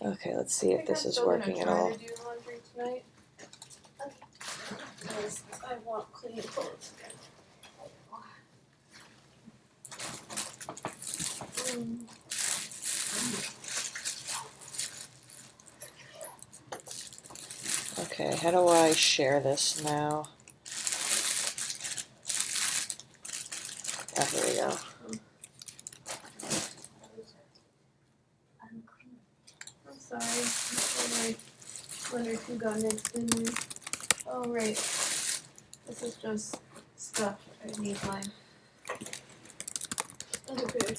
Okay, let's see if this is working at all. I'm still gonna try to do laundry tonight. Okay. Because I want clean clothes again. Okay, how do I share this now? Oh, here we go. I'm sorry. My blender too got mixed in there. Oh, right. This is just stuff I need my other bag.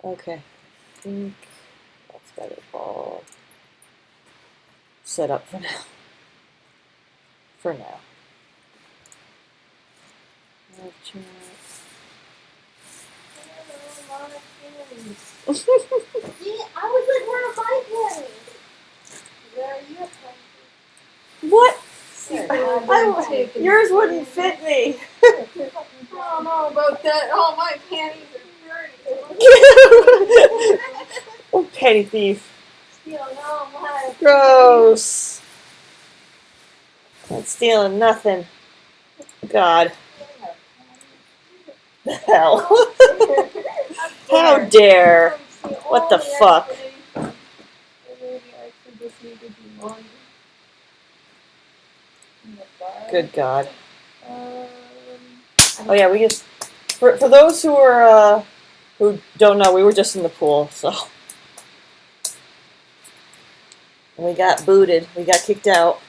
Okay, I think that's got it all set up for now. For now. Yeah, I was like, where are my panties? Where are your panties? What? Yours wouldn't fit me. I don't know about that. All my panties are dirty. Oh, petty thief. Stealing all my Gross. Not stealing nothing. God. The hell? How dare? What the fuck? Good God. Oh yeah, we just for those who are who don't know, we were just in the pool, so and we got booted. We got kicked out.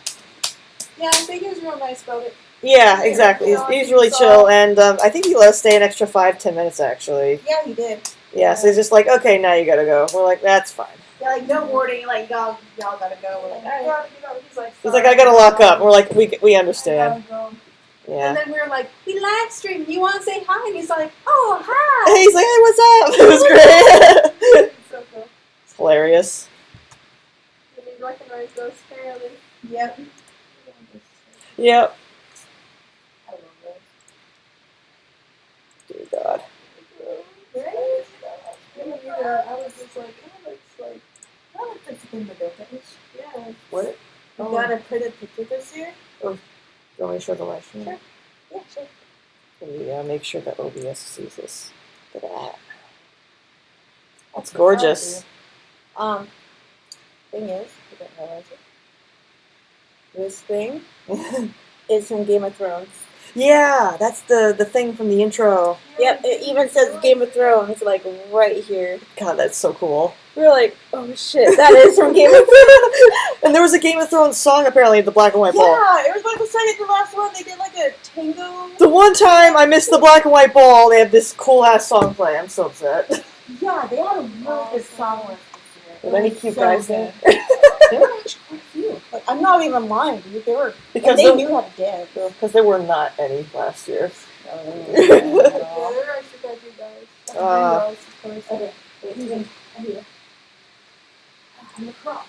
Yeah, I think he was real nice about it. Yeah, exactly. He's really chill, and I think he let us stay an extra 5-10 minutes actually. Yeah, he did. Yeah, so he's just like, okay, now you gotta go. We're like, that's fine. Yeah, like no warning, like y'all gotta go. We're like, all right. He's like, I gotta lock up. We're like, we understand. Yeah. And then we were like, we live stream. You want to say hi? And he's like, oh, hi. He's like, hey, what's up? It was great. So cool. It's hilarious. And he recognized us fairly. Yep. Yep. I love this. Dear God. Yeah, I was just like, oh, it's like, Oh, it's in the building. yeah. What? You gotta print a picture this year? Do you want me to show the live stream? Sure. Yeah, sure. We make sure that OBS sees this. Look at that. That's gorgeous. Thing is, I don't realize it. This thing is from Game of Thrones. Yeah, that's the thing from the intro. Yep, it even says Game of Thrones, like, right here. God, that's so cool. We were like, oh shit, that is from Game of Thrones. And there was a Game of Thrones song apparently at the black and white ball. Yeah, it was like the second to last one. They did like a tango. The one time I missed the black and white ball, they had this cool ass song play. I'm so upset. Yeah, they had a really good song list this year. Were there any cute guys there? There were actually quite a few. Like, I'm not even lying, dude. They were, Because they knew how to dance. Because there were not any last year. Yeah, there are actually quite a few guys. Okay. Even here. I'm the crop.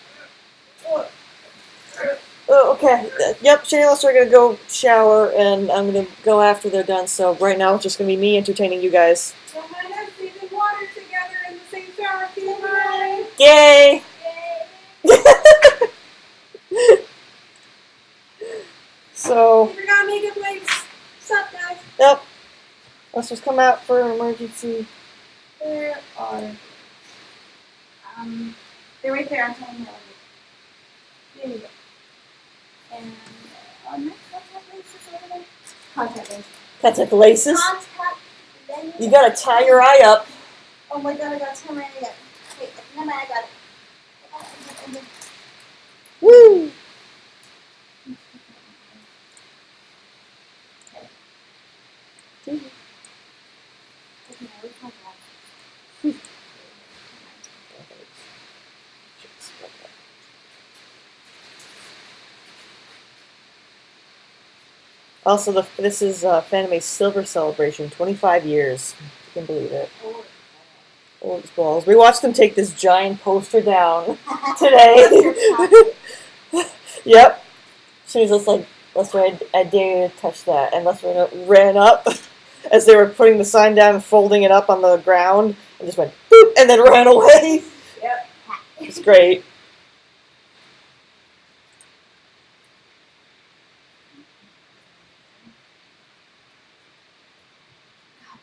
Oh, okay. Yep, Shane and Lester are going to go shower, and I'm going to go after they're done. So right now it's just going to be me entertaining you guys. So my next season water together in the same shower. Bye. Yay! So, We're gonna make it plates. What's up, guys? yep. Let's just come out for an emergency. There are. They're right there. I'm telling you. There you go. And next contact lenses over there. Contact lenses. Contact laces. Contact lenses. You gotta tie your eye up. Oh my god, I got so many. Wait, no, I got it. Woo! Also, this is Fanime's Silver Celebration, 25 years. You can believe it. Old balls. We watched them take this giant poster down today. Yep. She was just like, Lester, I dare you to touch that. And Lester ran up as they were putting the sign down and folding it up on the ground and just went boop and then ran away. Yep. It's great.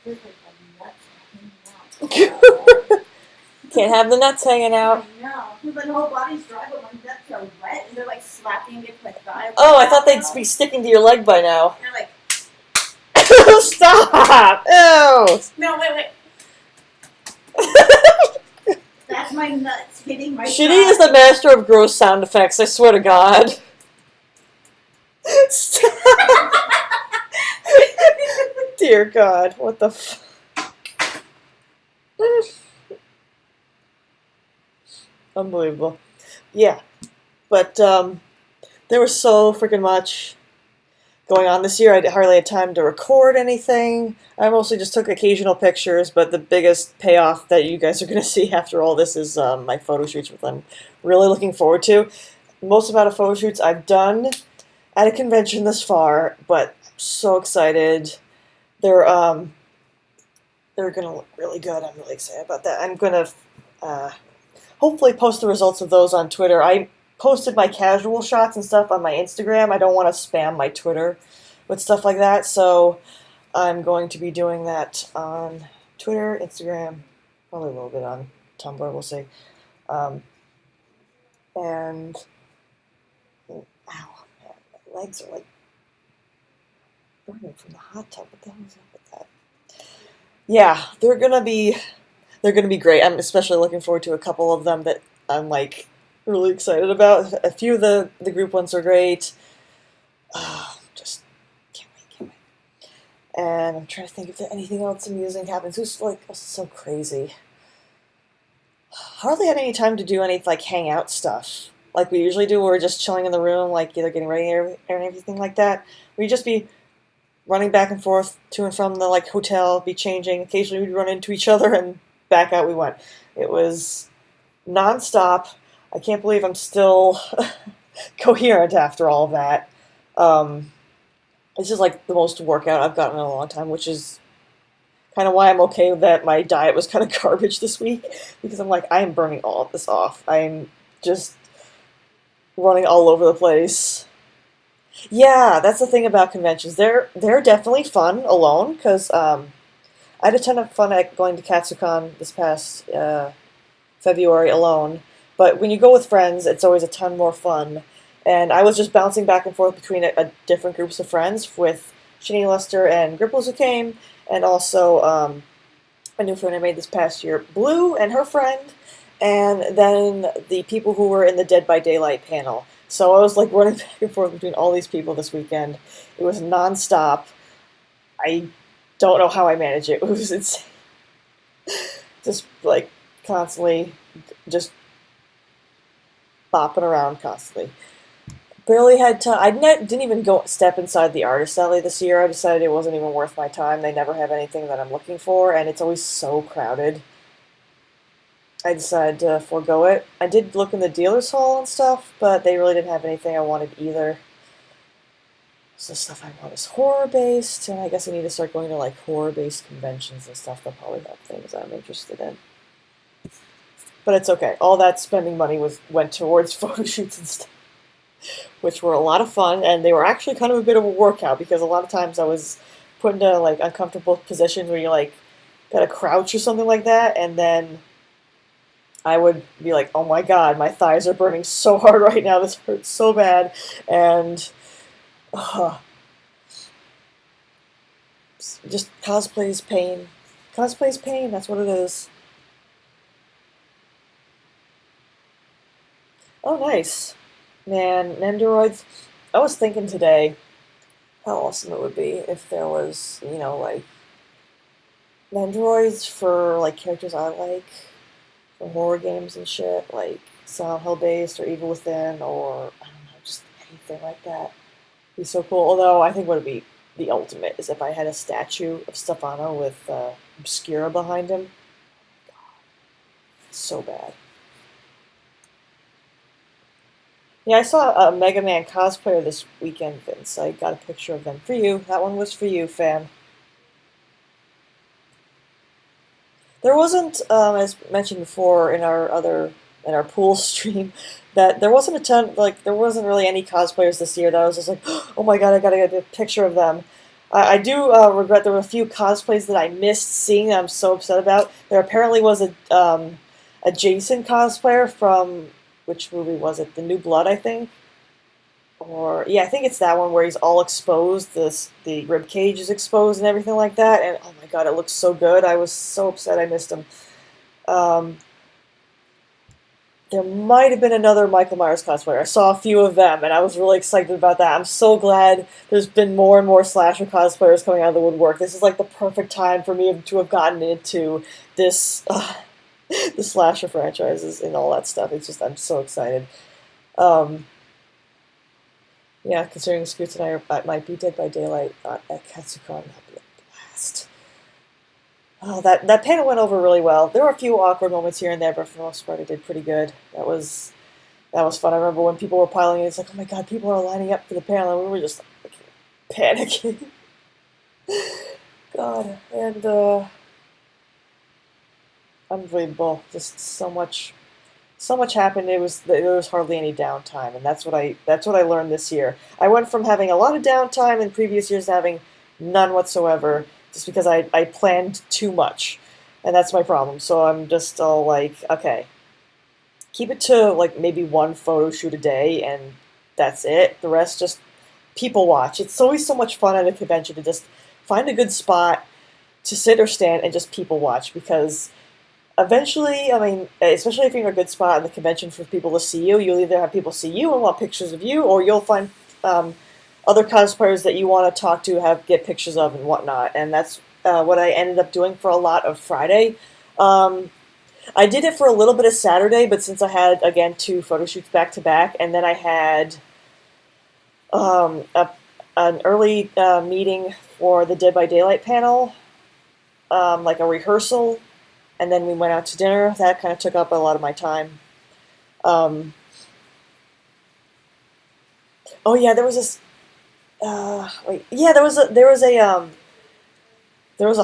This is like nuts hanging out. Can't have the nuts hanging out. I know. Because my whole body's dry, but my nuts are wet, and they're like slapping against my thigh. Oh, I thought they'd be sticking to your leg by now. They're like, Stop! Ew! no, wait. That's my nuts hitting my Shitty thigh. is the master of gross sound effects, I swear to God. Stop. Dear God, what the Unbelievable. Yeah, but there was so freaking much going on this year. I hardly had time to record anything. I mostly just took occasional pictures, but the biggest payoff that you guys are going to see after all this is my photo shoots, which I'm really looking forward to. Most amount of photo shoots I've done at a convention this far, but I'm so excited. They're going to look really good. I'm really excited about that. I'm going to hopefully post the results of those on Twitter. I posted my casual shots and stuff on my Instagram. I don't want to spam my Twitter with stuff like that, so I'm going to be doing that on Twitter, Instagram, probably a little bit on Tumblr, we'll see. And ow, man, my legs are like burning from the hot tub. What the hell is up with that? Yeah, they're gonna be great. I'm especially looking forward to a couple of them that I'm like really excited about. A few of the group ones are great. Just can't wait. And I'm trying to think if there's anything else amusing happens. Who's like so crazy? Hardly had any time to do any like hangout stuff like we usually do. Where we're just chilling in the room, like either getting ready or everything like that. We'd just be running back and forth to and from the like hotel, be changing. Occasionally we'd run into each other and back out we went. It was nonstop. I can't believe I'm still coherent after all of that. This is like the most workout I've gotten in a long time, which is kind of why I'm okay with that my diet was kind of garbage this week, because I'm like, I am burning all of this off. I'm just running all over the place. Yeah, that's the thing about conventions. They're definitely fun alone, because I had a ton of fun at going to Katsucon this past February alone. But when you go with friends, it's always a ton more fun. And I was just bouncing back and forth between a different groups of friends with Shani Lester and Gripples who came, and also a new friend I made this past year, Blue and her friend, and then the people who were in the Dead by Daylight panel. So I was like running back and forth between all these people this weekend. It was nonstop. I don't know how I manage it. It was insane. Just like constantly, just bopping around constantly. Barely had time. Didn't even go step inside the artist alley this year. I decided it wasn't even worth my time. They never have anything that I'm looking for, and it's always so crowded. I decided to forego it. I did look in the dealer's hall and stuff, but they really didn't have anything I wanted either. So the stuff I want is horror-based, and I guess I need to start going to like horror-based conventions and stuff. They'll probably have things I'm interested in. But it's okay. All that spending money went towards photo shoots and stuff, which were a lot of fun, and they were actually kind of a bit of a workout, because a lot of times I was put into like uncomfortable positions where you like gotta crouch or something like that, and then I would be like, oh my god, my thighs are burning so hard right now, this hurts so bad, and just cosplay's pain. Cosplay's pain, that's what it is. Oh, nice. Man, Nendoroids. I was thinking today how awesome it would be if there was, like, Nendoroids for, like, characters I like, for horror games and shit, like Silent Hill based or Evil Within, or, I don't know, just anything like that. Be so cool. Although I think what would be the ultimate is if I had a statue of Stefano with Obscura behind him. So bad. Yeah, I saw a Mega Man cosplayer this weekend, Vince. I got a picture of them for you. That one was for you, fan. There wasn't, as mentioned before in our pool stream, that there wasn't a ton, like there wasn't really any cosplayers this year that I was just like, oh my god, I gotta get a picture of them. I do regret there were a few cosplays that I missed seeing that I'm so upset about. There apparently was a Jason cosplayer from, which movie was it? The New Blood, I think. Or yeah, I think it's that one where he's all exposed. The rib cage is exposed and everything like that. And oh my god, it looks so good. I was so upset I missed him. Um, there might have been another Michael Myers cosplayer. I saw a few of them, and I was really excited about that. I'm so glad there's been more and more slasher cosplayers coming out of the woodwork. This is like the perfect time for me to have gotten into this, the slasher franchises and all that stuff. It's just I'm so excited. Um, Yeah, considering Scoots and I might be Dead by Daylight at Katsucon, that'd be a blast. Oh, that panel went over really well. There were a few awkward moments here and there, but for the most part, it did pretty good. That was fun. I remember when people were piling in, it's like, oh my god, people are lining up for the panel, and we were just like, panicking. God, and unbelievable. Just so much happened. There was hardly any downtime, and that's what I learned this year. I went from having a lot of downtime in previous years to having none whatsoever, just because I planned too much, and that's my problem. So I'm just all like, okay, keep it to like maybe one photo shoot a day, and that's it. The rest just people watch. It's always so much fun at a convention to just find a good spot to sit or stand and just people watch because eventually, I mean, especially if you're in a good spot in the convention for people to see you, you'll either have people see you and want pictures of you, or you'll find other cosplayers that you want to talk to, get pictures of, and whatnot. And that's what I ended up doing for a lot of Friday. Um, I did it for a little bit of Saturday, but since I had again two photo shoots back to back, and then I had um, a, an early meeting for the Dead by Daylight panel, like a rehearsal, and then we went out to dinner. That kind of took up a lot of my time. Um, oh yeah, there was this. Wait, yeah, there was a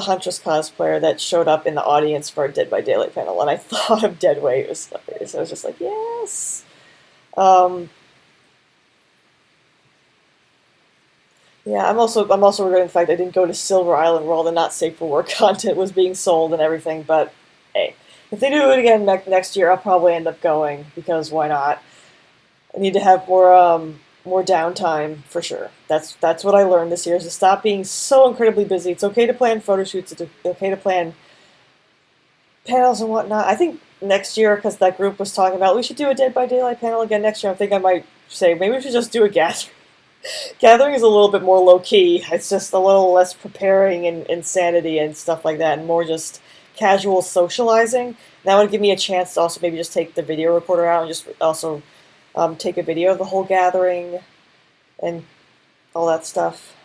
Huntress cosplayer that showed up in the audience for a Dead by Daylight panel, and I thought of Deadweight. So I was just like, yes. Um, yeah, I'm also regretting the fact I didn't go to Silver Island where all the not safe for work content was being sold and everything. But hey, if they do it again next year, I'll probably end up going because why not? I need to have more downtime for sure. That's what I learned this year is to stop being so incredibly busy. It's okay to plan photo shoots. It's okay to plan panels and whatnot. I think next year, because that group was talking about, we should do a Dead by Daylight panel again next year. I think I might say maybe we should just do a gathering. Gathering is a little bit more low key. It's just a little less preparing and insanity and stuff like that, and more just casual socializing. That would give me a chance to also maybe just take the video recorder out and just also take a video of the whole gathering and all that stuff.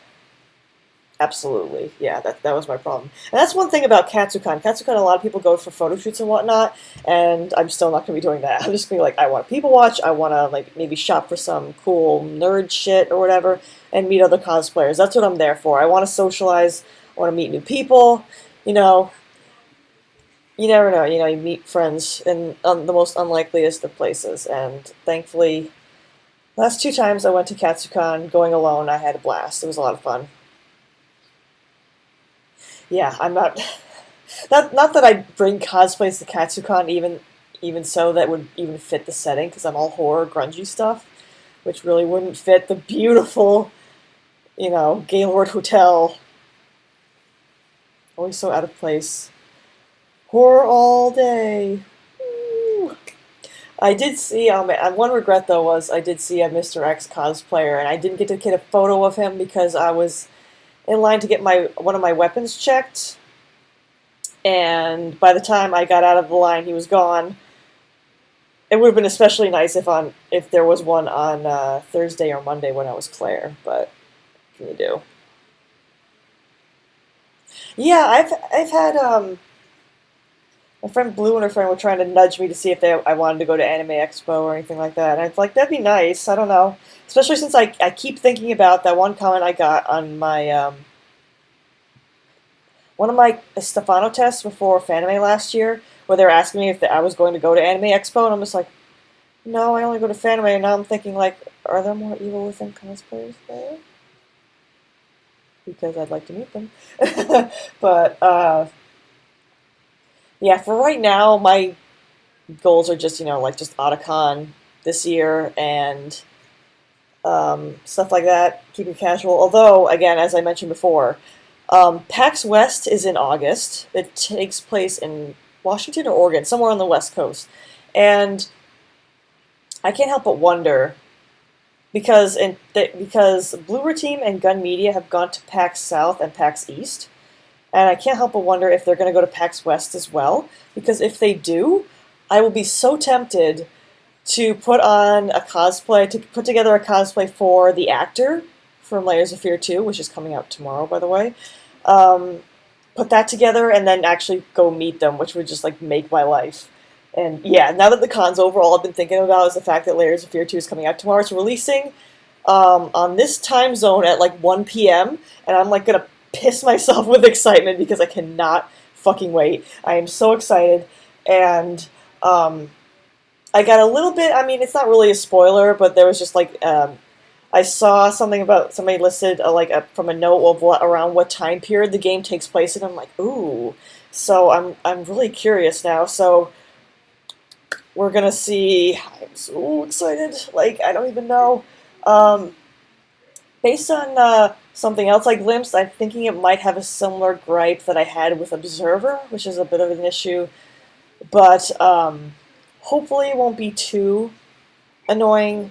Absolutely, yeah, that was my problem. And that's one thing about Katsucon. Katsucon, a lot of people go for photo shoots and whatnot, and I'm still not going to be doing that. I'm just going to be like, I want to people watch, I want to like maybe shop for some cool nerd shit or whatever, and meet other cosplayers. That's what I'm there for. I want to socialize, I want to meet new people, you know, you never know, you meet friends in the most unlikeliest of places, and thankfully, last two times I went to Katsucon going alone, I had a blast. It was a lot of fun. Yeah, I'm not. Not that I bring cosplays to Katsucon, even so that would even fit the setting, because I'm all horror grungy stuff, which really wouldn't fit the beautiful, Gaylord Hotel. Always so out of place. Horror all day. Woo. I did see, one regret though was I did see a Mr. X cosplayer, and I didn't get to get a photo of him because I was in line to get one of my weapons checked, and by the time I got out of the line, he was gone. It would have been especially nice if there was one on Thursday or Monday when I was Claire, but can you do? Yeah, I've had my friend Blue and her friend were trying to nudge me to see if I wanted to go to Anime Expo or anything like that. And it's like that'd be nice. I don't know, especially since I keep thinking about that one comment I got on my one of my Stefano tests before Fanime last year, where they were asking me if I was going to go to Anime Expo, and I'm just like, no, I only go to Fanime. And now I'm thinking like, are there more Evil Within cosplayers there? Because I'd like to meet them. But yeah, for right now, my goals are just like just Otacon this year and stuff like that. Keep it casual. Although, again, as I mentioned before, PAX West is in August. It takes place in Washington or Oregon, somewhere on the West Coast, and I can't help but wonder because Bloober Team and Gun Media have gone to PAX South and PAX East, and I can't help but wonder if they're going to go to PAX West as well. Because if they do, I will be so tempted to put together a cosplay for the actor from Layers of Fear 2, which is coming out tomorrow, by the way. Put that together and then actually go meet them, which would just like make my life. And yeah, now that the con's over, all I've been thinking about is the fact that Layers of Fear 2 is coming out tomorrow. It's releasing on this time zone at like 1 p.m. And I'm like gonna piss myself with excitement because I cannot fucking wait. I am so excited. And I got a little bit, I mean, it's not really a spoiler, but there was just like, I saw something about somebody listed from a note of around what time period the game takes place in. I'm like, ooh. So I'm really curious now. So we're gonna see. I'm so excited. Like I don't even know. Based on something else I glimpsed, I'm thinking it might have a similar gripe that I had with Observer, which is a bit of an issue. But hopefully it won't be too annoying,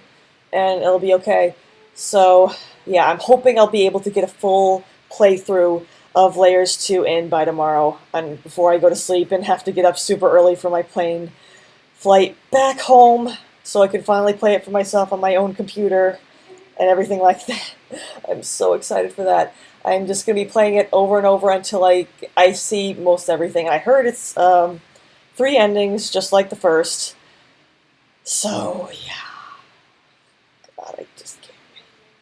and it'll be okay. So, yeah, I'm hoping I'll be able to get a full playthrough of Layers 2 in by tomorrow, and before I go to sleep and have to get up super early for my plane flight back home, so I can finally play it for myself on my own computer and everything like that. I'm so excited for that. I'm just going to be playing it over and over until I see most everything. I heard it's 3 endings, just like the first. So, yeah. God, I just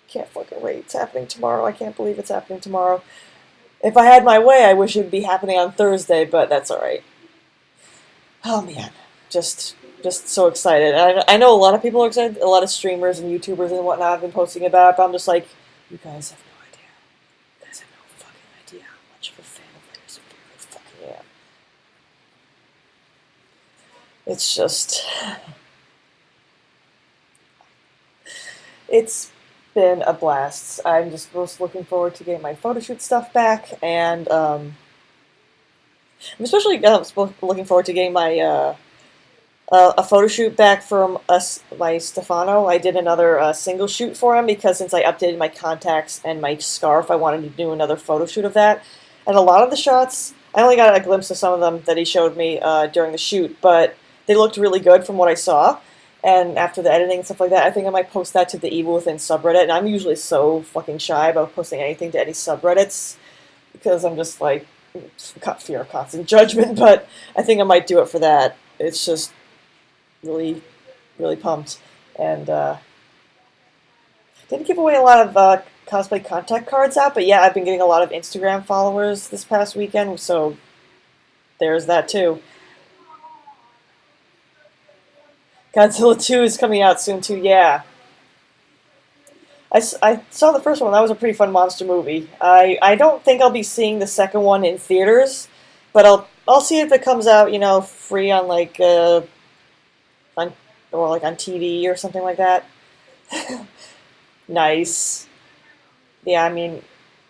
can't fucking wait. It's happening tomorrow. I can't believe it's happening tomorrow. If I had my way, I wish it would be happening on Thursday, but that's alright. Oh, man. Just so excited. I know a lot of people are excited. A lot of streamers and YouTubers and whatnot have been posting about it, but I'm just like, you guys have no idea. You guys have no fucking idea how much of a fan of Layers of Fear I fucking am. It's just... It's been a blast. I'm just most looking forward to getting my photo shoot stuff back, and I'm especially looking forward to getting my a photo shoot back from my Stefano. I did another single shoot for him because since I updated my contacts and my scarf, I wanted to do another photo shoot of that. And a lot of the shots, I only got a glimpse of some of them that he showed me during the shoot, but they looked really good from what I saw. And after the editing and stuff like that, I think I might post that to the Evil Within subreddit. And I'm usually so fucking shy about posting anything to any subreddits because I'm just like, got fear of constant judgment. But I think I might do it for that. It's just really, really pumped. And didn't give away a lot of cosplay contact cards out, but yeah, I've been getting a lot of Instagram followers this past weekend, so there's that too. Godzilla 2 is coming out soon too, yeah. I saw the first one. That was a pretty fun monster movie. I don't think I'll be seeing the second one in theaters, but I'll see if it comes out, free on on TV or something like that. Nice. Yeah, I mean,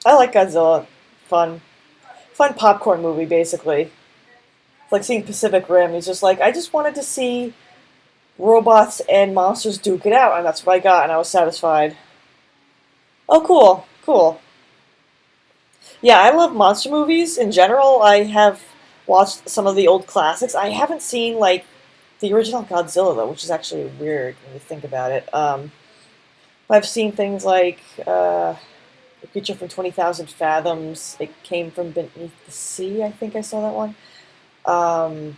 I like Godzilla. Fun popcorn movie, basically. It's like seeing Pacific Rim. It's just like I just wanted to see robots and monsters duke it out, and that's what I got, and I was satisfied. Oh, cool. Yeah, I love monster movies in general. I have watched some of the old classics. I haven't seen, the original Godzilla, though, which is actually weird when you think about it. I've seen things like, The Creature from 20,000 Fathoms. It Came from Beneath the Sea. I think I saw that one. Um,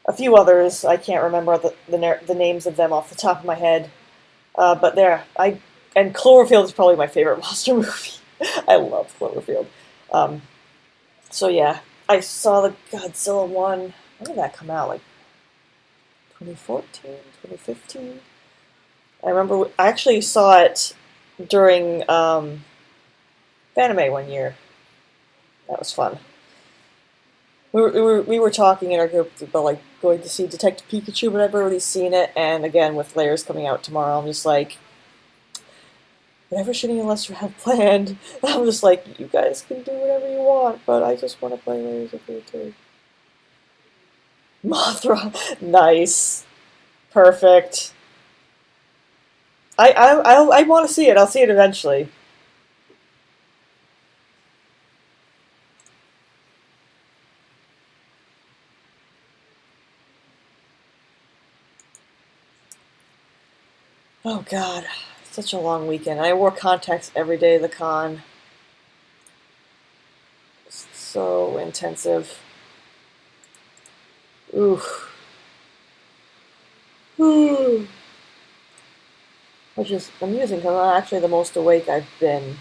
a few others. I can't remember the names of them off the top of my head. But there, and Cloverfield is probably my favorite monster movie. I love Cloverfield. Um, so yeah, I saw the Godzilla one. When did that come out? Like 2014, 2015? I remember I actually saw it during Fanime one year. That was fun. We were talking in our group about like going to see Detective Pikachu, but I've already seen it, and again with Layers coming out tomorrow, I'm just like, whatever shitty unless you have planned. I'm just like, you guys can do whatever you want, but I just want to play Layers of Fear too. Mothra, nice, perfect. I want to see it. I'll see it eventually. Oh God, such a long weekend. I wore contacts every day of the con. So intensive. Oof. Which is amusing because I'm actually the most awake I've been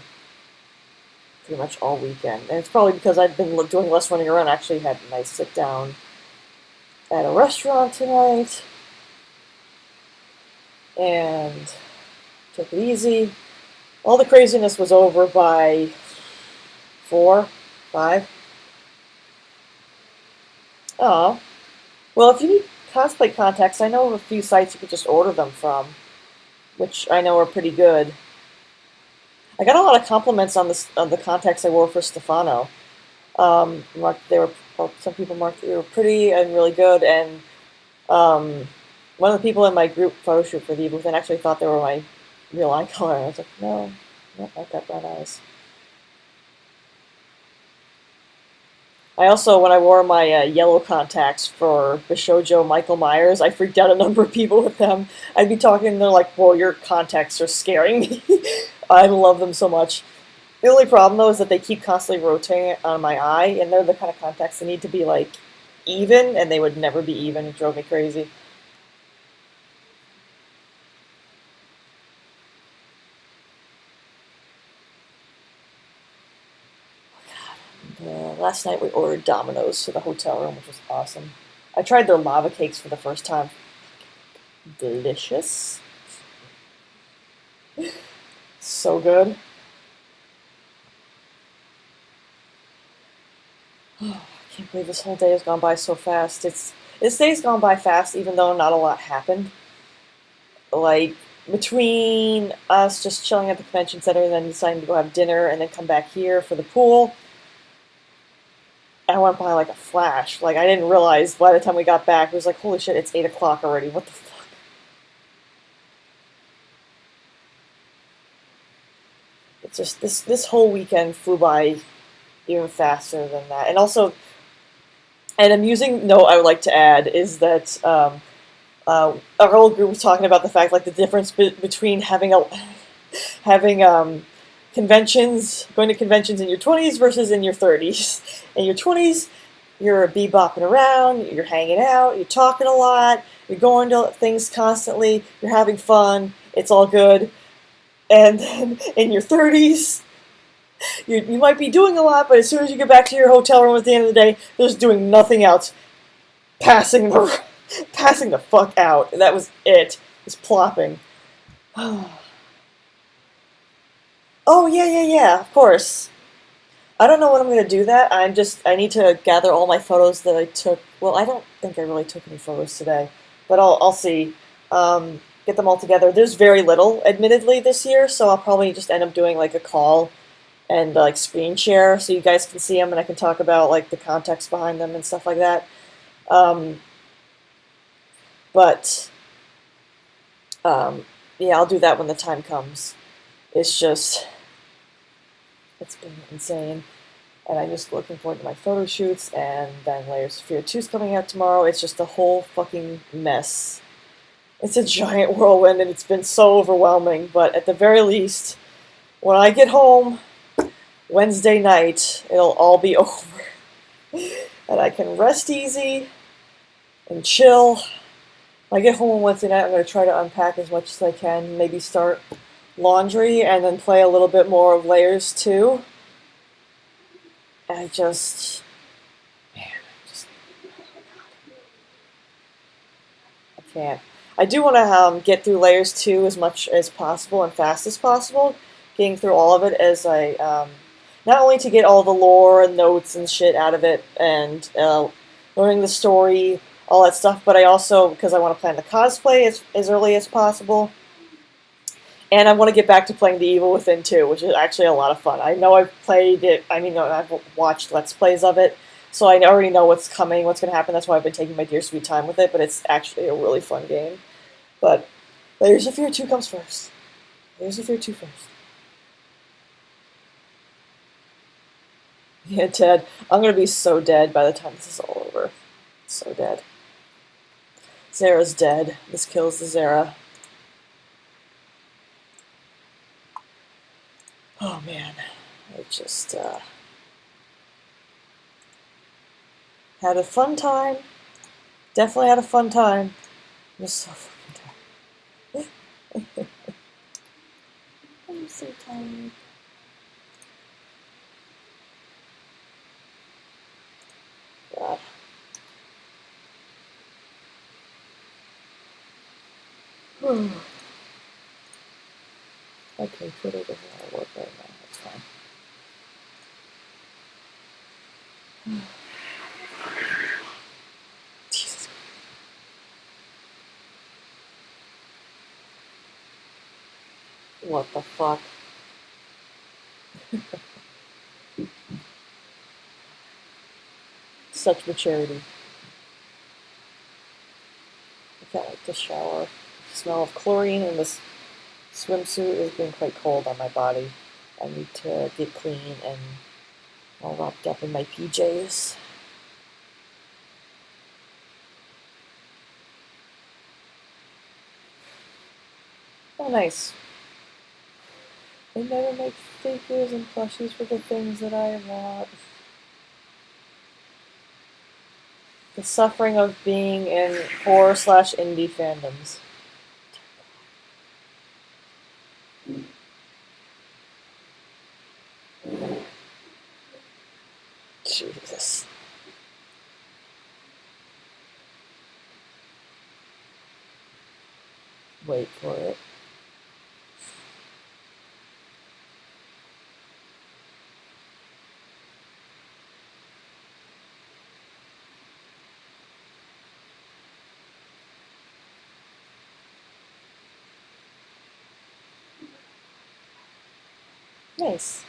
pretty much all weekend. And it's probably because I've been doing less running around. I actually had a nice sit down at a restaurant tonight and took it easy. All the craziness was over by 4, 5. Oh. Well, if you need cosplay contacts, I know of a few sites you could just order them from, which I know are pretty good. I got a lot of compliments on the contacts I wore for Stefano. They were some people marked they were pretty and really good, and one of the people in my group photo shoot for the booth and actually thought they were my real eye color. And I was like, no, not like that brown eyes. I also, when I wore my yellow contacts for Bishojo Michael Myers, I freaked out a number of people with them. I'd be talking, and they're like, "Whoa, your contacts are scaring me." I love them so much. The only problem, though, is that they keep constantly rotating on my eye, and they're the kind of contacts that need to be, like, even, and they would never be even. It drove me crazy. Last night we ordered Domino's to the hotel room, which was awesome. I tried their lava cakes for the first time. Delicious. So good. Oh, I can't believe this whole day has gone by so fast. This day's gone by fast, even though not a lot happened. Like between us just chilling at the convention center and then deciding to go have dinner and then come back here for the pool, I went by like a flash. Like I didn't realize by the time we got back, it was like, holy shit, it's 8 o'clock already. What the fuck? It's just this whole weekend flew by even faster than that. And also, an amusing note I would like to add is that our whole group was talking about the fact, like the difference between having conventions, going to conventions in your 20s versus in your 30s. In your 20s, you're bebopping around, you're hanging out, you're talking a lot, you're going to things constantly, you're having fun, it's all good. And then in your 30s, you might be doing a lot, but as soon as you get back to your hotel room at the end of the day, you're just doing nothing else. Passing the fuck out. And that was it. Just plopping. Oh, yeah, of course. I don't know when I'm going to do that. I need to gather all my photos that I took. Well, I don't think I really took any photos today, but I'll see. Get them all together. There's very little, admittedly, this year, so I'll probably just end up doing like a call and like screen share so you guys can see them and I can talk about like the context behind them and stuff like that. Um, but yeah, I'll do that when the time comes. It's just, it's been insane. And I'm just looking forward to my photo shoots, and then Layers of Fear 2 is coming out tomorrow. It's just a whole fucking mess. It's a giant whirlwind, and it's been so overwhelming, but at the very least, when I get home Wednesday night, it'll all be over. And I can rest easy and chill. When I get home on Wednesday night, I'm going to try to unpack as much as I can. Maybe start laundry and then play a little bit more of Layers 2. I just, man, I can't. I do want to get through Layers 2 as much as possible and fast as possible, getting through all of it as I, not only to get all the lore and notes and shit out of it and learning the story, all that stuff, but I also, because I want to plan the cosplay as early as possible, and I want to get back to playing The Evil Within 2, which is actually a lot of fun. I know I've played it, I've watched Let's Plays of it, so I already know what's coming, what's going to happen. That's why I've been taking my dear sweet time with it, but it's actually a really fun game. But Layers of Fear 2 comes first. Layers of Fear 2 first. Yeah, Ted, I'm going to be so dead by the time this is all over. So dead. Zara's dead. This kills the Zara. Oh man, I just had a fun time. Definitely had a fun time. I'm just so fucking tired. I'm so tired. God. Okay, Twitter doesn't want to work right now. That's fine. Jesus. What the fuck? Such maturity. I can't wait to shower. The smell of chlorine in this swimsuit is getting quite cold on my body. I need to get clean and all wrapped up in my PJs. Oh, nice. They never make figures and plushies for the things that I want. The suffering of being in horror/indie fandoms. Jesus. Wait for it. Nice.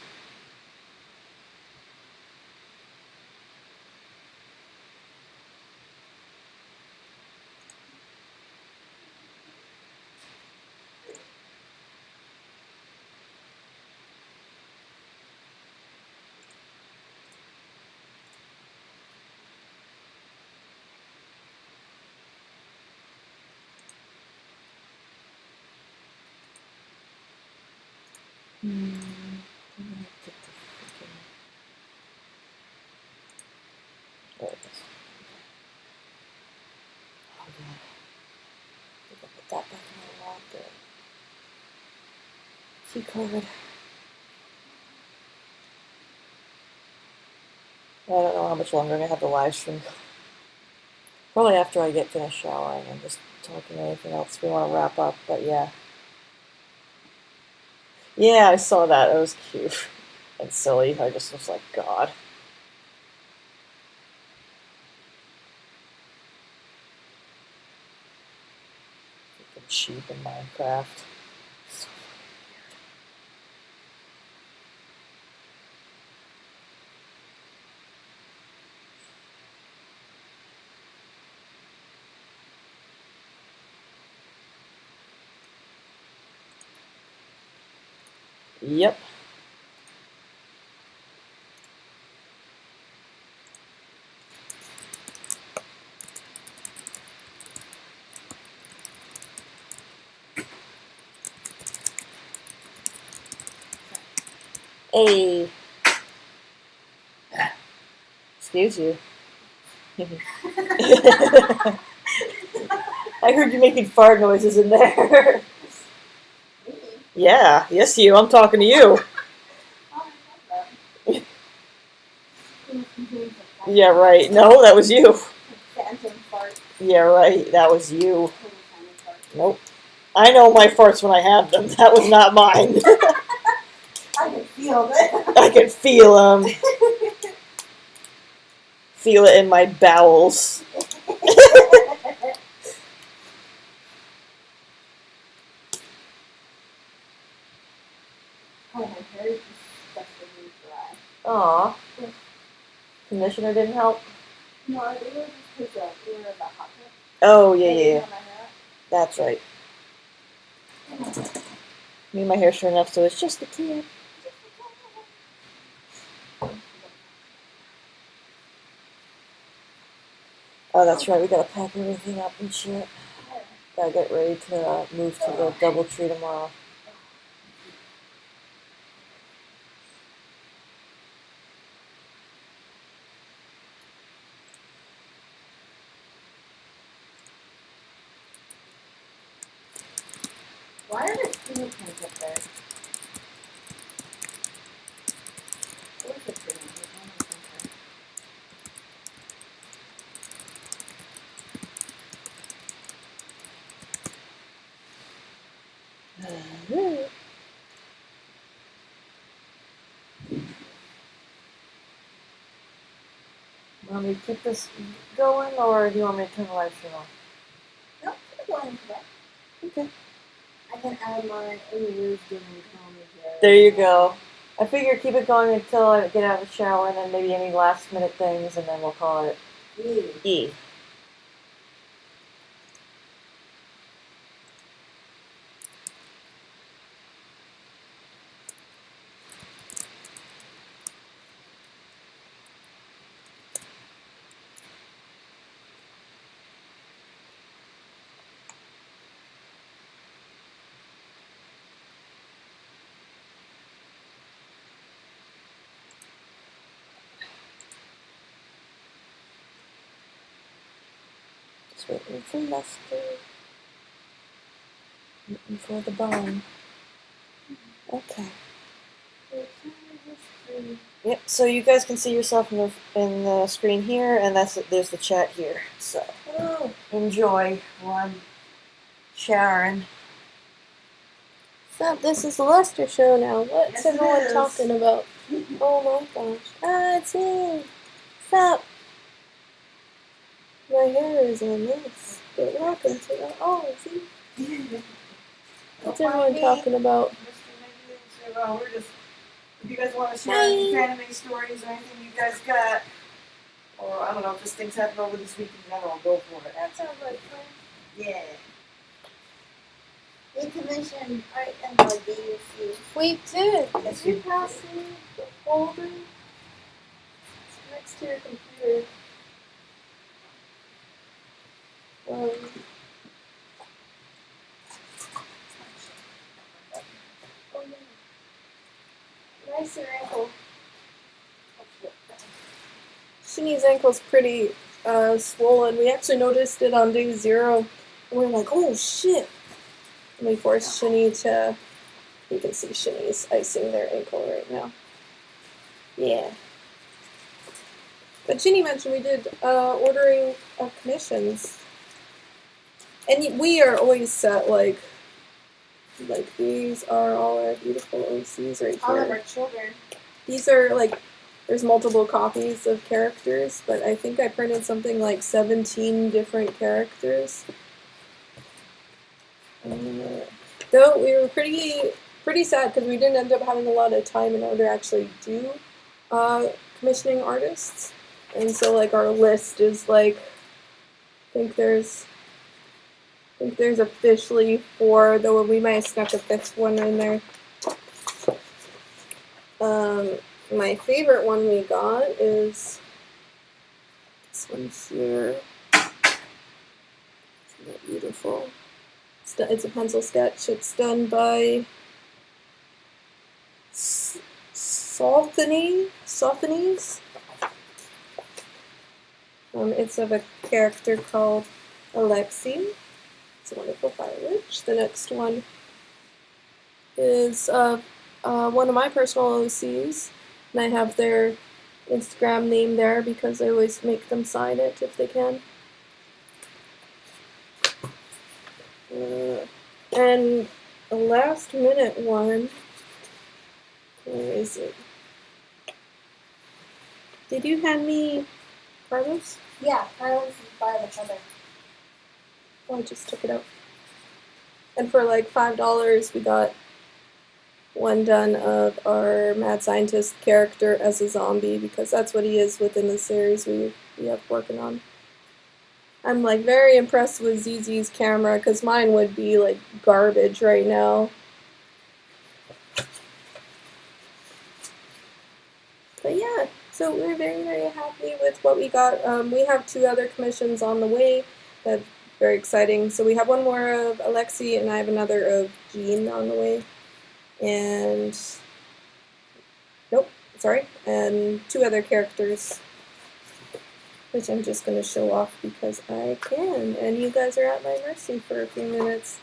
Get the freaking... There it is. Oh yeah. I think I put that back in my locker. Key card. I don't know how much longer I'm gonna have the live stream. Probably after I get finished showering and just talking anything else we want to wrap up, but yeah. Yeah, I saw that. It was cute and silly. I just was like, God. Freaking cheap in Minecraft. So weird. Yep. Hey. Excuse you. I heard you making fart noises in there. Yeah, yes you. I'm talking to you. Yeah, right. No, that was you. Phantom fart. Yeah, right. That was you. Nope. I know my farts when I have them. That was not mine. I can feel it. I can feel them. Feel it in my bowels. Oh, my hair is disgustingly dry. Aw. Conditioner didn't help? No, I think it was just because we were in the hot tub. Oh, yeah, I didn't yeah. have my hair up. That's right. Me and my hair short enough, so it's just the tip. Oh, that's right. We gotta pack everything up and shit. Gotta get ready to move to the DoubleTree tomorrow. Why are there fingerprints up there? Where's the fingerprint? Want me to keep this going, or do you want me to turn the live stream off? Nope, I'm going for that. Okay. I can add my wisdom commentary. There you go. I figure keep it going until I get out of the shower, and then maybe any last minute things, and then we'll call it E. Just waiting for Lester. Waiting for the bone. Okay. Yep. So you guys can see yourself in the screen here, and there's the chat here. So enjoy while I'm showering. Stop, this is the Lester show now. What's Yes, it everyone is. talking about? Oh my gosh. Ah, it's me. Stop. My hair is a mess. What happened to that? Oh, see? What's everyone talking about? Well, we're just, if you guys want to share any Fanime stories or anything you guys got, or I don't know, just things happen over this week in general, go for it. That sounds like fun. Yeah. We commissioned art and our DUC. We did. Yes, Did you we pass me the folder? It's next to your computer. Oh yeah. Nicer ankle. Shini's ankle's pretty swollen. We actually noticed it on day 0. And we were like, oh shit. And we forced Shini to, you can see Shini's icing their ankle right now. Yeah. But Shini mentioned we did ordering of commissions. And we are always set like these are all our beautiful OCs right All of here. our children. These are like, there's multiple copies of characters, but I think I printed something like 17 different characters. Though we were pretty sad because we didn't end up having a lot of time in order to actually do commissioning artists. And so like our list is like, I think there's officially 4, though we might have snuck a 5th one in there. My favorite one we got is this one here. Isn't that beautiful? It's a pencil sketch. It's done by Sophones. It's of a character called Alexei. It's a wonderful fire witch. The next one is one of my personal OCs, and I have their Instagram name there because I always make them sign it if they can. And the last minute one, where is it? Did you hand me Carlos? Yeah, Carlos is by the cover. Oh, I just took it out. And for like $5, we got one done of our mad scientist character as a zombie, because that's what he is within the series we have working on. I'm like very impressed with ZZ's camera, because mine would be like garbage right now. But yeah, so we're very, very happy with what we got. We have 2 other commissions on the way. That's very exciting. So we have one more of Alexei, and I have another of Jean on the way. And and 2 other characters, which I'm just going to show off because I can, and you guys are at my mercy for a few minutes.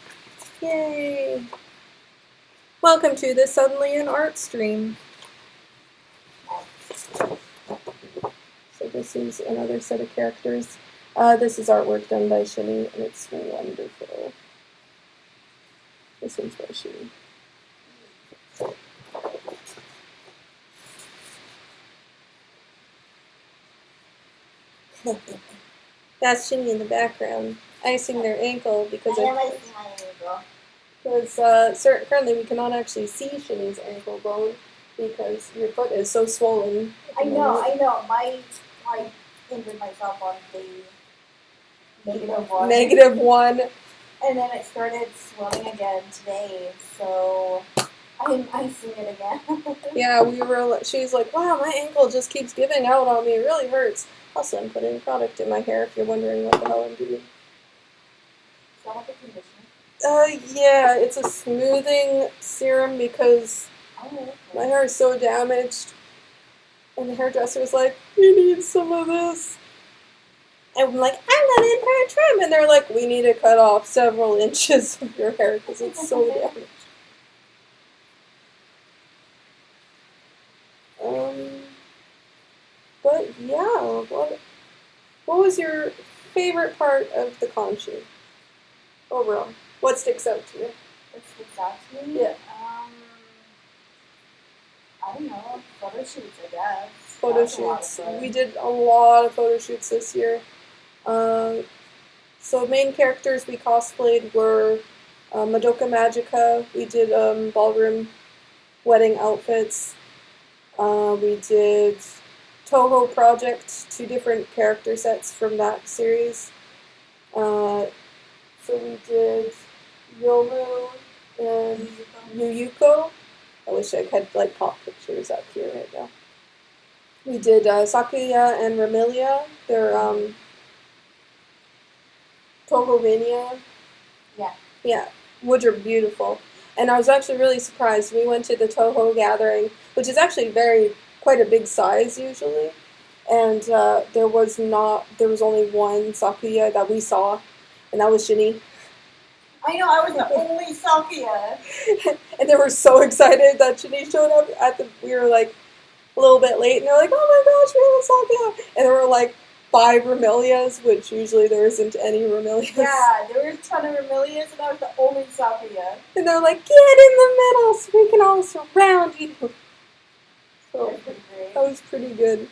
Yay! Welcome to the Suddenly an Art stream. So this is another set of characters. This is artwork done by Shini, and it's wonderful. This one's by Shini. That's Shini in the background, icing their ankle because currently we cannot actually see Shini's ankle bone because your foot is so swollen. I know. I injured myself on the -1. -1. And then it started swelling again today, so I'm icing it again. Yeah, she's like, wow, my ankle just keeps giving out on me. It really hurts. Also, I'm putting product in my hair if you're wondering what the hell I'm doing. Is that like a conditioner? Yeah, it's a smoothing serum because my hair is so damaged. And the hairdresser was like, we need some of this. And I'm like, I'm not in for a trim. And they're like, we need to cut off several inches of your hair because it's so damaged. But yeah, what was your favorite part of the con shoot overall? What sticks out to you? What sticks out to me? Yeah. I don't know. Photo shoots, I guess. Photo shoots. We did a lot of photo shoots this year. So main characters we cosplayed were Madoka Magica. We did ballroom wedding outfits. We did Toho Project, 2 different character sets from that series. So we did Yoru and Yuyuko. I wish I had like pop pictures up here right now. We did Sakuya and Ramilia. They're Tohovania. Yeah, which are beautiful. And I was actually really surprised. We went to the Toho gathering, which is actually quite a big size usually. And there was only one Sakuya that we saw, and that was Shini. I know, I was the only Sakuya. And they were so excited that Shini showed up we were like a little bit late, and they're like, oh my gosh, we have a Sakuya! And there were like 5 Ramilias, which usually there isn't any Ramilias. Yeah, there were a ton of Ramilias, and I was the only Sakuya. And they're like, get in the middle so we can all surround you. So that was pretty good.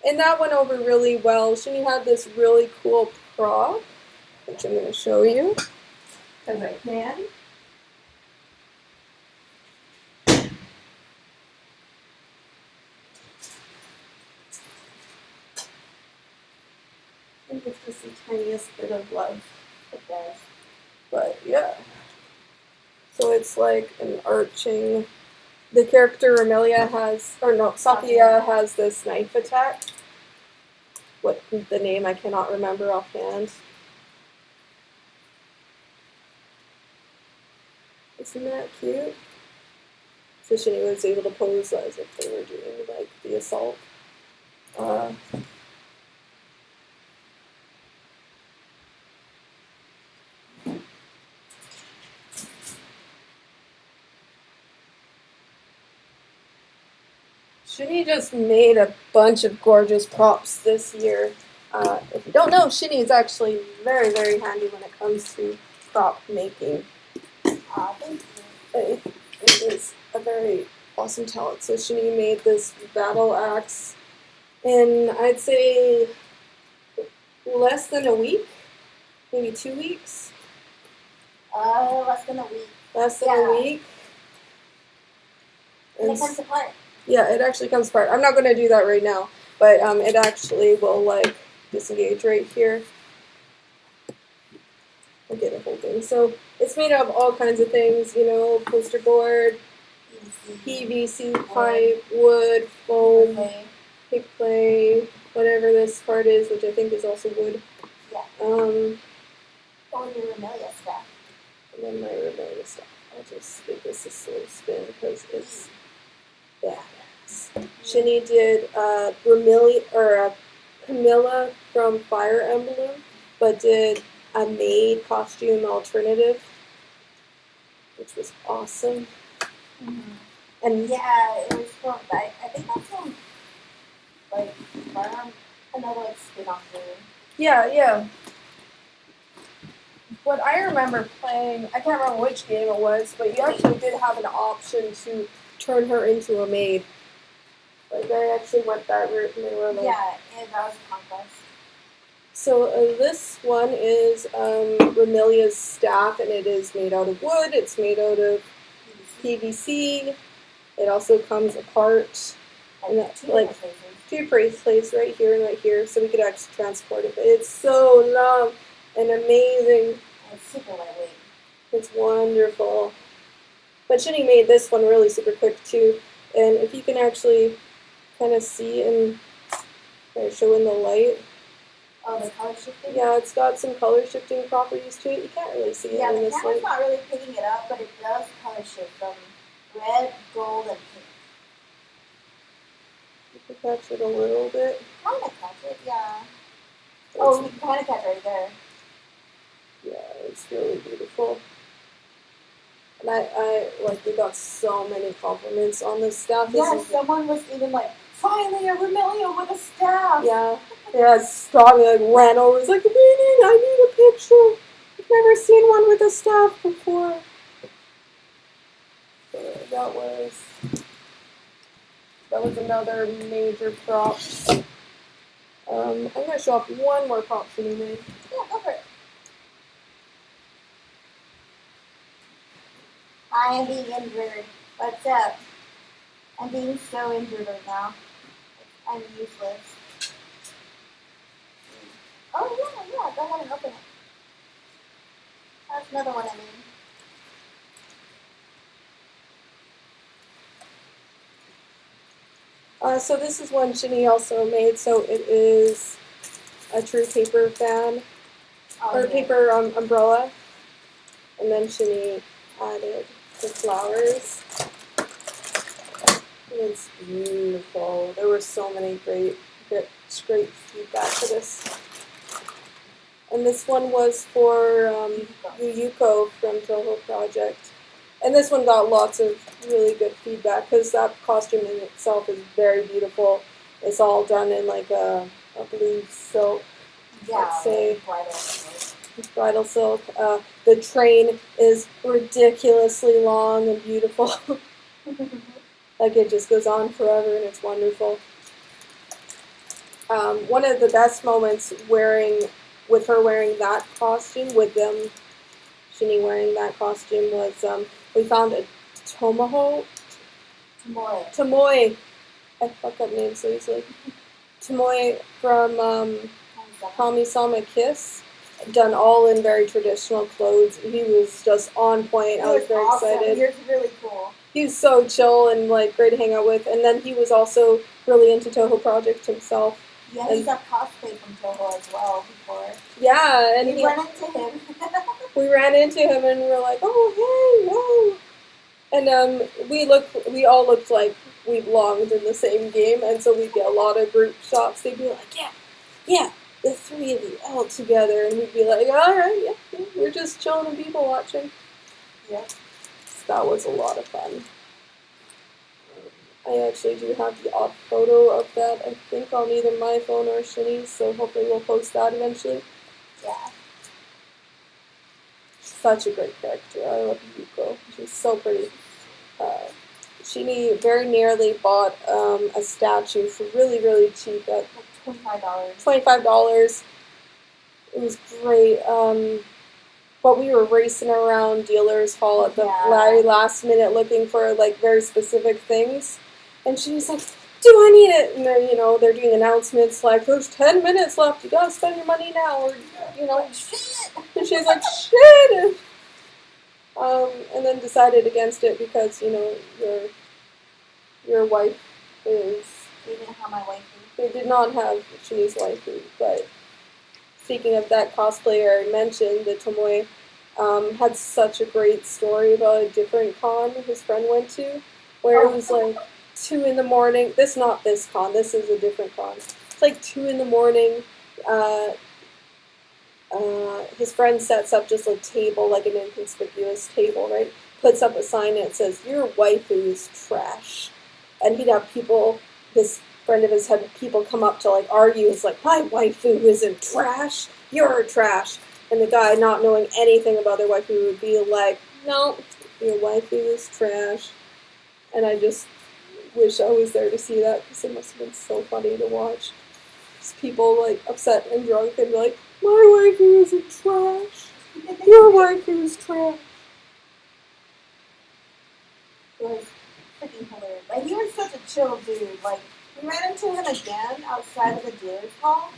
And that went over really well. Shini had this really cool prop, which I'm going to show you, because I can. I think it's just the tiniest bit of love. But yeah. So it's like an arching. The character Sakuya has this knife attack. What the name I cannot remember offhand. Isn't that cute? So Shinny was able to pose as if they were doing like the assault. Shinny just made a bunch of gorgeous props this year. If you don't know, Shinny is actually very, very handy when it comes to prop making. Thank you. It is a very awesome talent. So Shinny made this battle axe in, I'd say, less than a week, maybe 2 weeks. Less than a week. Less than a week. And it comes apart. Yeah, it actually comes apart. I'm not going to do that right now, but it actually will like disengage right here. I'll get a whole thing. So it's made of all kinds of things, you know, poster board, PVC pipe, wood, foam, paper clay, whatever this part is, which I think is also wood. Yeah. Oh, your Remelia stuff. And then my Remelia stuff. I'll just give this a slow spin because it's badass. Shinny did Camilla from Fire Emblem, but did a maid costume alternative, which was awesome. Mm-hmm. And yeah, it was from, I think that's from, like, another, like, spin-off game. Yeah. What I remember playing, I can't remember which game it was, but you actually did have an option to turn her into a maid. Like, I actually went that route, and they were like... Yeah, and that was Conquest. So this one is Remelia's staff, and it is made out of wood. It's made out of PVC. It also comes apart. And that's like two bracelets right here and right here, so we could actually transport it. But it's so long and amazing. It's super lightweight. It's wonderful. But Shinny made this one really super quick too. And if you can actually kind of see and show in the light. Oh, the color shifting? Yeah, it's got some color shifting properties to it. You can't really see it in this light. Yeah, the camera's not really picking it up, but it does color shift from red, gold, and pink. You can catch it a little bit. Kind of catch it, yeah. Oh, you can kind of catch it right there. Yeah, it's really beautiful. And I we got so many compliments on this staff. Yeah, someone was even like, finally a Remelia with a staff! Yeah, Strong like ran over. It's like, I need a picture. I've never seen one with a staff before. So that was another major prop. I'm gonna show off one more prop Shinny made. Yeah, go for it. I am being injured. What's up? I'm being so injured right now. I'm useless. Oh, yeah, go ahead and open it. That's another one I made. So this is one Shinny also made. So it is a true paper fan, paper umbrella, and then Shinny added the flowers. It's beautiful. There were so many great feedback for this. And this one was for Yuyuko from Toho Project. And this one got lots of really good feedback because that costume in itself is very beautiful. It's all done in like a blue silk. Yeah, let's say bridal silk. The train is ridiculously long and beautiful. Like it just goes on forever and it's wonderful. One of the best moments with her wearing that costume, with Shinny wearing that costume, was we found a Tomoe. I fuck up names so easily. Tomoe from Kami-sama Kiss, done all in very traditional clothes. He was just on point. I was very excited. He was really cool. He was so chill and like great to hang out with. And then he was also really into Toho Project himself. Yeah, he's a cosplay from Toho as well before. Yeah, and we ran into him. We ran into him and we were like, oh, hey, whoa. And we all looked like we belonged in the same game, and so we'd get a lot of group shots. They'd be like, yeah, yeah, the three of you all together, and we'd be like, all right, yeah, yeah, we're just chilling and people watching. Yeah. So that was a lot of fun. I actually do have the odd photo of that, I think, on either my phone or Shini's, so hopefully we'll post that eventually. Yeah. Such a great character. I love Yuko. She's so pretty. Shini very nearly bought a statue for really, really cheap at $25. $25. It was great. But we were racing around dealers hall at the very last minute looking for like very specific things. And she was like, do I need it? And then, they're doing announcements like, there's 10 minutes left. You gotta spend your money now. Or, Shit. And she's like, shit! And then decided against it because, your wife is... They didn't have my waifu. They did not have Shini's waifu, but speaking of that cosplayer I mentioned, the Tomoe, had such a great story about a different con his friend went to, where it was like 2 in the morning. Not this con, this is a different con. It's like 2 in the morning. His friend sets up just a table, like an inconspicuous table, right? Puts up a sign that says, your waifu is trash. And he'd have people, this friend of his had people come up to like argue. It's like, my waifu isn't trash, you're trash. And the guy, not knowing anything about their waifu, would be like, no, your waifu is trash. And I just wish I was there to see that because it must have been so funny to watch. Just people like upset and drunk and like, my waifu isn't trash. Your waifu is trash. It was freaking hilarious. Like, he was such a chill dude. Like, we ran into him again outside of the dealer's hall.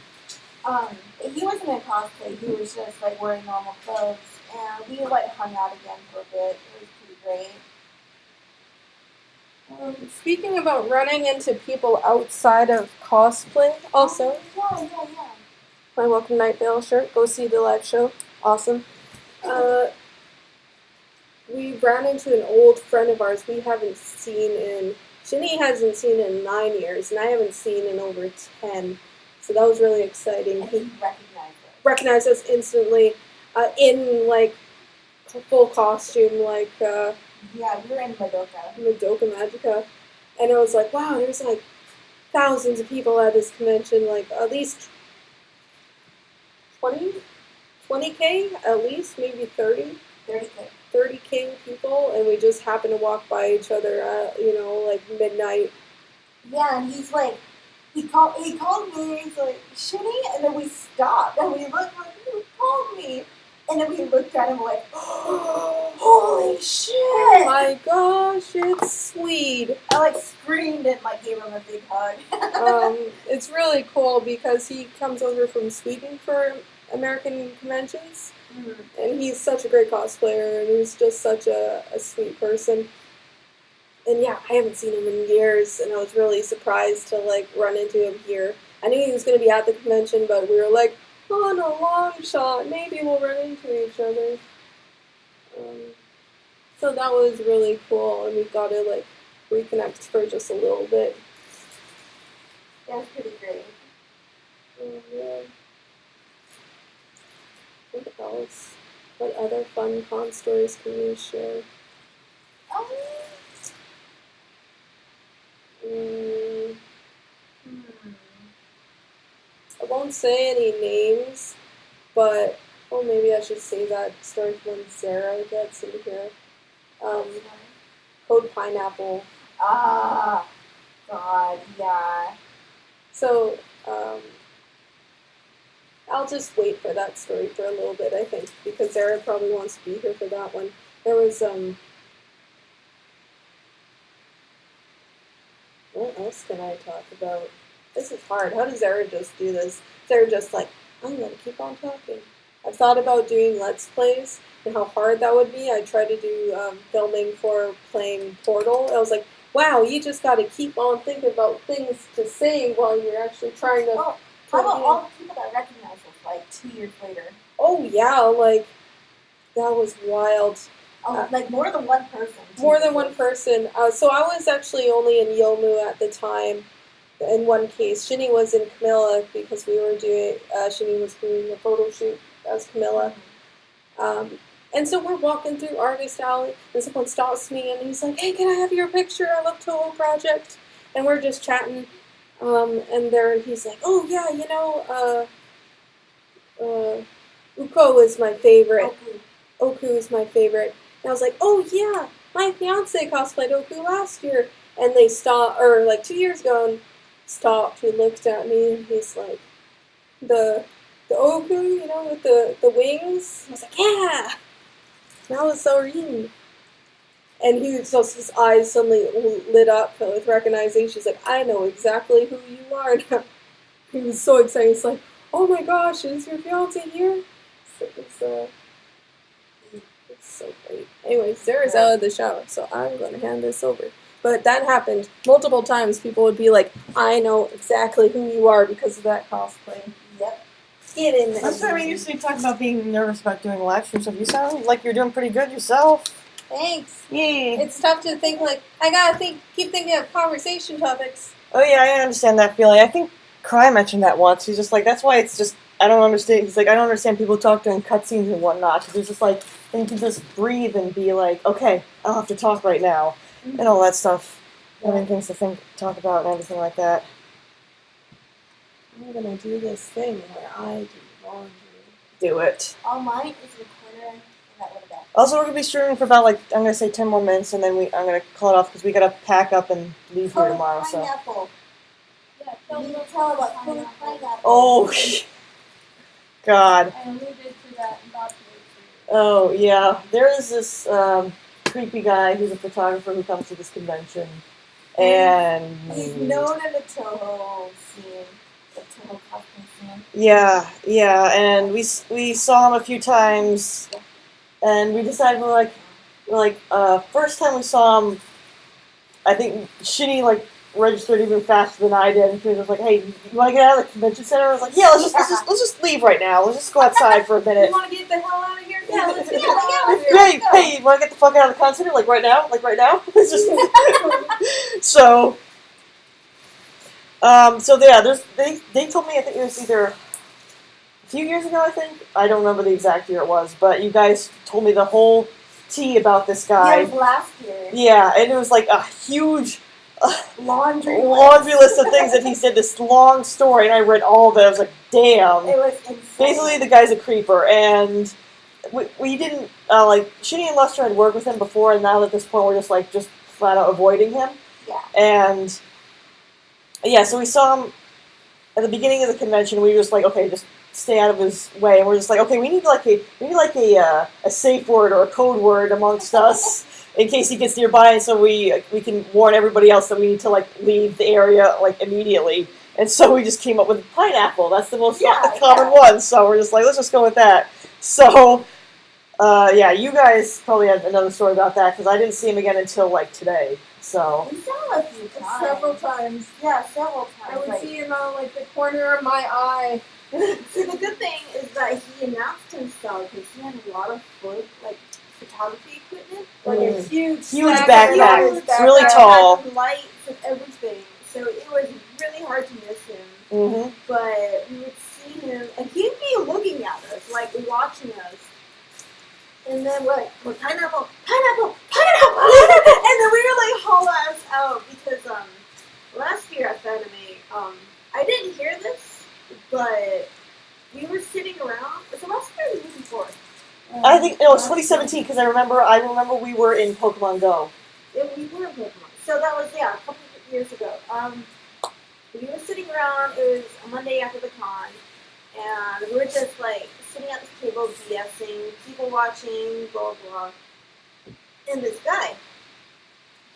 He wasn't in cosplay. He was just like wearing normal clothes, and we like hung out again for a bit. It was pretty great. Speaking about running into people outside of cosplay, also, Yeah. my Welcome Night Vale shirt. Go see the live show. Awesome. We ran into an old friend of ours we haven't seen in... Shini hasn't seen in 9 years, and I haven't seen in over 10. So that was really exciting. And he recognized us instantly in, like, full costume, like... yeah, we were in Madoka. Madoka Magica. And it was like, wow, there's, like, thousands of people at this convention, like, at least 20K, at least, maybe 30. 30K people, and we just happened to walk by each other at, like, midnight. Yeah, and he's like, he called me, and he's like, Shini? And then we stopped, and we looked like, who called me? And then we looked at him like, oh, holy shit! Oh my gosh, it's Swede. I like screamed and like gave him a big hug. It's really cool because he comes over from Sweden for American conventions. And he's such a great cosplayer, and he's just such a sweet person. And yeah, I haven't seen him in years, and I was really surprised to like run into him here. I knew he was going to be at the convention, but we were like, on a long shot, maybe we'll run into each other. So that was really cool, and we got to like reconnect for just a little bit. That was pretty great. Yeah. What else? What other fun con stories can we share? I won't say any names, but maybe I should say that story when Sarah gets in here. Code Pineapple. Ah, God, yeah. So, I'll just wait for that story for a little bit, I think, because Sarah probably wants to be here for that one. There was, what else can I talk about? This is hard. How does Sarah just do this? Sarah just like, I'm gonna keep on talking. I've thought about doing Let's Plays and how hard that would be. I tried to do filming for playing Portal. I was like, wow, you just gotta keep on thinking about things to say while you're actually trying to... Oh, how about all the people that recognize us, like, 2 years later? Oh, yeah, like, that was wild. Like more than one person. More than one person. So I was actually only in Yomu at the time. In one case, Shinny was in Camilla because we were doing. Shinny was doing a photo shoot as Camilla. And so we're walking through Artist Alley, and someone stops me, and he's like, "Hey, can I have your picture? I love Toho Project." And we're just chatting, and he's like, "Oh yeah, Uko is my favorite. Oku is my favorite." And I was like, "Oh yeah, my fiance cosplayed Oku last year." And they stopped, or like 2 years ago, and stopped. He looked at me, and he's like, "The Oku, with the wings." I was like, "Yeah." That was so real. And his eyes suddenly lit up with recognition. He's like, "I know exactly who you are now." He was so excited. He's like, "Oh my gosh, is your fiance here?" So it's so great. Anyway, Sarah's out of the shower, so I'm going to hand this over. But that happened multiple times. People would be like, "I know exactly who you are because of that cosplay." Yep. Get in there. That's why we usually talk about being nervous about doing live stream stuff. You sound like you're doing pretty good yourself. Thanks. Yay. It's tough to think I gotta keep thinking of conversation topics. Oh yeah, I understand that feeling. I think Cry mentioned that once. He's just like, that's why it's just, I don't understand. He's like, I don't understand people talk during cutscenes and whatnot. Because it's just like, then you can just breathe and be like, okay, I don't have to talk right now. And all that stuff. Having things to talk about and everything like that. I'm gonna do this thing where I do laundry. Do it. All mine is recorder and that would have been. Also, we're going to be streaming for about, I'm going to say 10 more minutes, and then I'm going to call it off because we got to pack up and leave here tomorrow. Pineapple. Yeah, don't tell about pineapple. Oh, God. I alluded to that about Oh, yeah. There is this creepy guy who's a photographer who comes to this convention. And he's known in the Toho scene. The Toho costume scene. Yeah, and we saw him a few times, and we decided we're like first time we saw him, I think Shinny registered even faster than I did, and she was just like, "Hey, you want to get out of the convention center?" I was like, "Yeah, let's just leave right now. Let's just go outside for a minute." You want to get the hell out of here? Yeah, let's get out of here. Hey, you want to get the fuck out of the concert? Like right now? It's just so. So yeah, they told me, I think it was either a few years ago, I don't remember the exact year it was, but you guys told me the whole tea about this guy. Yeah, it was last year. Yeah, and it was like a huge laundry list of things that he said, this long story, and I read all of it. I was like, damn. It was insane. Basically, the guy's a creeper, and we didn't, Shinny and Lester had worked with him before, and now at this point we're just flat out avoiding him. Yeah. And yeah, so we saw him at the beginning of the convention. We were just like, okay, just stay out of his way. And we're just like, okay, we need a safe word or a code word amongst us in case he gets nearby, and so we can warn everybody else that we need to leave the area immediately. And so we just came up with pineapple. That's the most common one. So we're just like, let's just go with that. So yeah, you guys probably have another story about that because I didn't see him again until today. So we saw him a few times. Several times. Yeah, several times. I would see him on the corner of my eye. See, the good thing is that he announced himself because he had a lot of photography equipment. A huge backpack. It's really tall. Lights and everything. So it was really hard to miss him. Mm-hmm. But we would see him, and he'd be looking at us, watching us. And then we're pineapple, pineapple, pineapple! And then we were haul ass out because last year at Fanime, I didn't hear this, but we were sitting around. So last year or the year before? I think it was 2017 because I remember we were in Pokemon Go. Yeah, we were in Pokemon. So that was a couple of years ago. We were sitting around. It was a Monday after the con, and we were just sitting at this table BSing, people watching, blah blah. And this guy,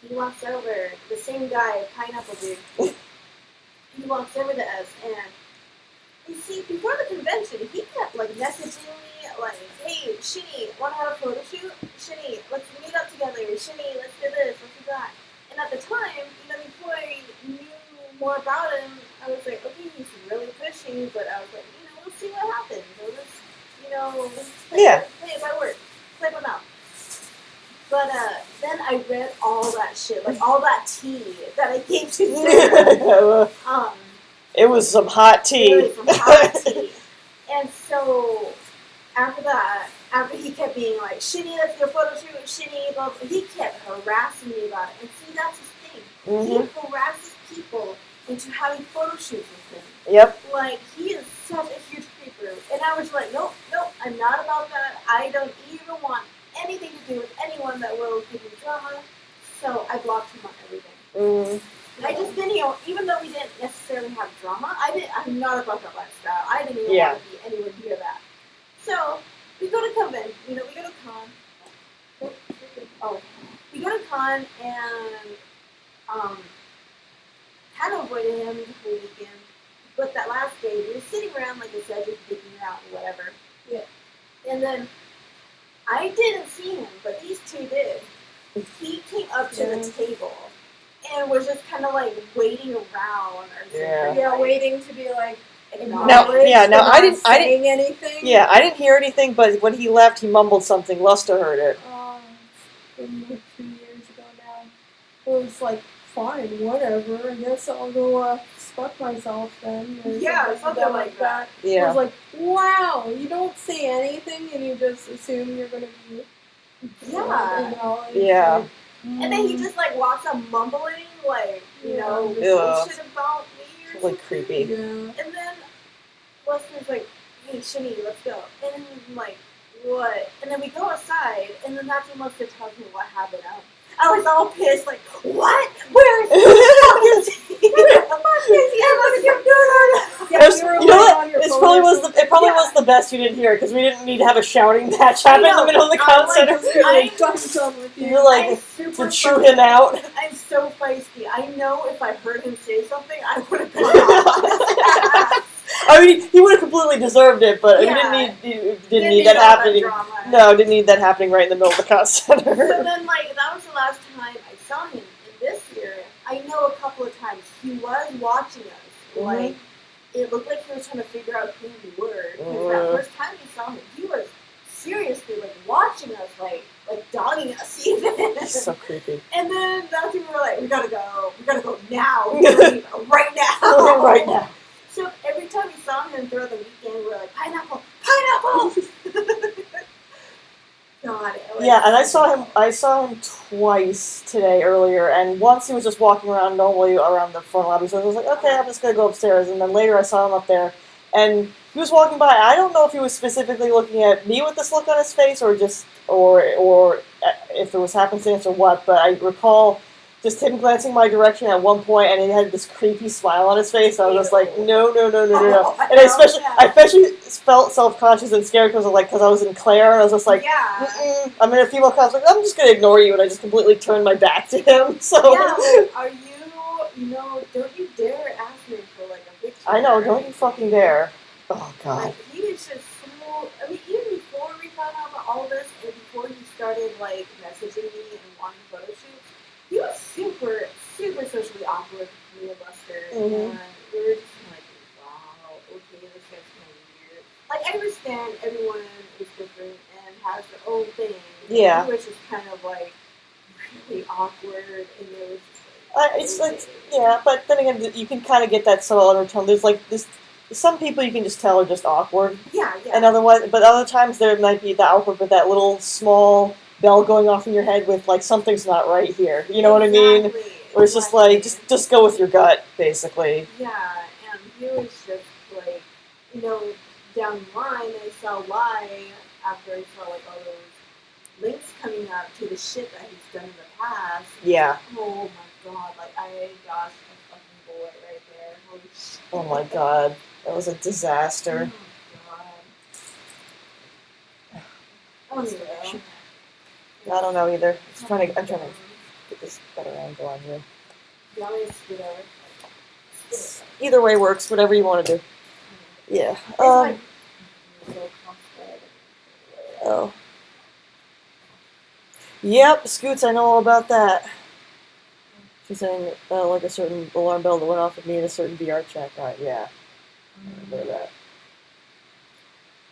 he walks over. The same guy, Pineapple Dude. He walks over to us, and you see, before the convention, he kept messaging me "Hey, Shinny, want to have a photo shoot? Shinny, let's meet up together. Shinny, let's do this. Let's do that." And at the time, before I knew more about him, I was like, okay, he's really pushy, but I was like, we'll see what happens. We'll just, play it by word. Play one out. I read all that shit, like all that tea that I gave to Sarah. It was some hot tea. It was some hot tea. And so after that, after he kept being like, Shinny, let's do a photo shoot, Shinny, blah, blah, he kept harassing me about it. And see, that's his thing. He harasses people into having photo shoots with him. Yep. Like, he is such a huge creeper. And I was like, nope, I'm not about that. I don't even want anything to do with anyone that will give me drama. So I blocked him on everything. I just didn't, even though we didn't necessarily have drama, I'm not about that lifestyle. I didn't even want to be anywhere near that. So we go to convention, we go to con. We go to con and kind of avoided him the whole weekend. But that last day, we were sitting around, like I said, just digging around or whatever. Yeah. And then I didn't see him, but these two did. He came up to the table and was just kind of like waiting around or something. Yeah, waiting to be like acknowledged. No, I didn't saying anything. Yeah, I didn't hear anything, but when he left, he mumbled something. Luster heard it. It's been like 2 years ago now. It was like, fine, whatever. I guess I'll go fuck myself then. Yeah, something like that. Yeah. I was like, wow, you don't say anything and you just assume you're gonna be acknowledged. Yeah. Like, and then he just like walks up mumbling, like, bullshit about me or like creepy. Yeah. And then Lester's like, hey, Shinny, let's go. And I'm like, what? And then we go outside, and then that's when Lester tells me what happened. I was all pissed, like, what? Where is he? It probably was the best you didn't hear it because we didn't need to have a shouting match happen in the middle of the concert. You're like to chew him out. I'm so feisty. I know if I heard him say something, I would have gone off. I mean, he would have completely deserved it, but we didn't need that happening. No, didn't need that happening right in the middle of the concert. So then, like, that was the last time I saw him. And this year, I know a couple of times he was watching us. Like, it looked like he was trying to figure out who we were. Because that first time we saw him, he was seriously, like, watching us, like dogging us even. It's so creepy. And then that's when we were like, we gotta go now. We gotta leave right now. Right now. So every time we saw him throughout the weekend, we were like, pineapple! God. Yeah, and I saw him twice today earlier, and once he was just walking around normally around the front lobby, so I was like, okay, I'm just gonna go upstairs, and then later I saw him up there, and he was walking by. I don't know if he was specifically looking at me with this look on his face, or just, or if it was happenstance or what, but I recall just him glancing my direction at one point, and he had this creepy smile on his face. I was just like, no. And I especially felt self-conscious and scared because I was in Claire, and I was just like, I'm in a female costume. I'm just gonna ignore you, and I just completely turned my back to him. So are you? Don't you dare ask me for like a picture. I know, don't you fucking dare. Oh God. Like, he was just so. I mean, even before we found out about all this, and before he started like messaging me and wanting photo shoots. He was super, super socially awkward with me and Lester, and we were just like, wow, okay, this guy's kind of weird. Like, I understand everyone is different and has their own thing. Yeah. He was just kind of like really awkward, and there was just like, yeah, but then again, you can kind of get that subtle undertone. There's like this. Some people you can just tell are just awkward. Yeah. And other times there might be the awkward, but that little small bell going off in your head with like something's not right here. You know what I mean? Where it's just like just go with your gut, basically. Yeah, and he was just like, down the line I saw why after I saw like all those links coming up to the shit that he's done in the past. Yeah. Oh my god, like I got a fucking bullet right there. Holy shit. Oh my god. That was a disaster. Oh my god. I don't know either. I'm trying to get this better angle on you. Either way works, whatever you want to do. Yeah. Oh. Yep, Scoots, I know all about that. She's saying like a certain alarm bell that went off with me in a certain VR chat. Yeah. I remember that.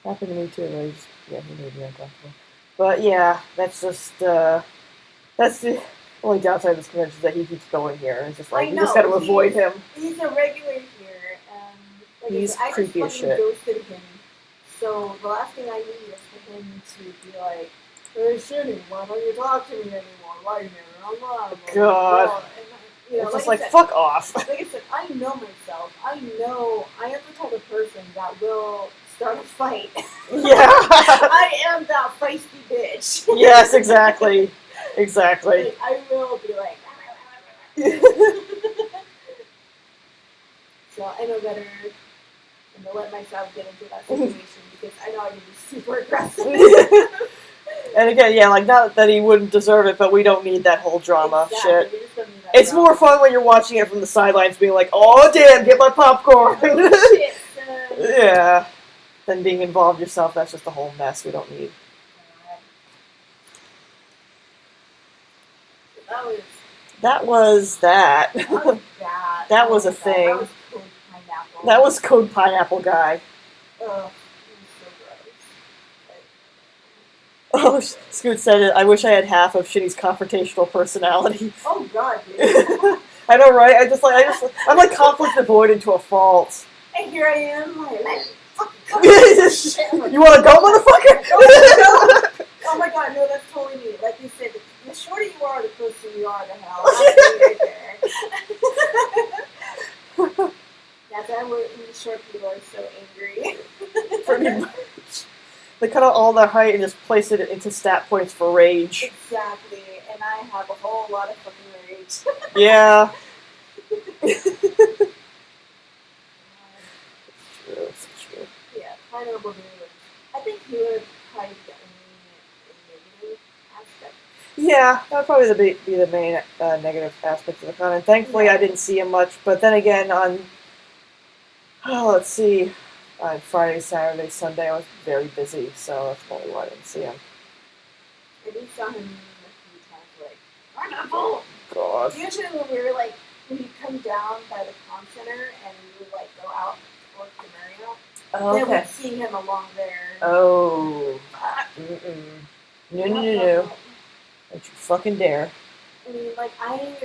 Happened to me too, and he made me uncomfortable. But yeah, that's just That's the only downside of this convention is that he keeps going here. And it's just like, I you just know, gotta avoid him. He's a regular here, and like He's I creepy as just shit. fucking ghosted him. So the last thing I need is for him to be like, "Hey, Shitty, why don't you talk to me anymore? Why you never online?" God. And, you know, It's just like like, I said, fuck off. like I said, I know myself. I know I am the type of person that will start a fight. Yeah. I am that feisty bitch. Yes, exactly. Exactly. Like, I will be like. So I know better than to let myself get into that situation because I know I can be super aggressive. And again, yeah, like, not that he wouldn't deserve it, but we don't need that whole drama Exactly, shit. we just don't need that It's drama. more fun when you're watching it from the sidelines being like, oh damn, get my popcorn. Oh, shit, son. Yeah. Than being involved yourself, that's just a whole mess we don't need. That was That. that. Was bad. That Oh was my a God, thing. That was cold pineapple. That was Code Pineapple Guy. Ugh, it was so gross. Oh, Scoot said it. I wish I had half of Shitty's confrontational personality. Oh God, dude. I know, right? I'm like conflict avoided to a fault. And here I am, like fucking You want to go, motherfucker? Oh my God, no, that's totally me. Like you said, the shorter you are, the closer you are to hell. That's me right there. That's why we short people are so angry. Pretty much. They cut out all their height and just place it into stat points for rage. Exactly, and I have a whole lot of fucking rage. Yeah. It's true, it's true. Yeah, pineapple dude. I think he would probably get a negative aspect. Yeah, that would probably be the main negative aspect of the con. And thankfully, I didn't see him much. But then again, let's see, on Friday, Saturday, Sunday, I was very busy, so that's probably why I didn't see him. I did saw him a few times, like, pineapple! God. Usually when we were like, when you come down by the comm center and we would like go out towards the Marriott, Oh, then okay. we'd see him along there. Oh. No. Don't you fucking dare. I mean, like, I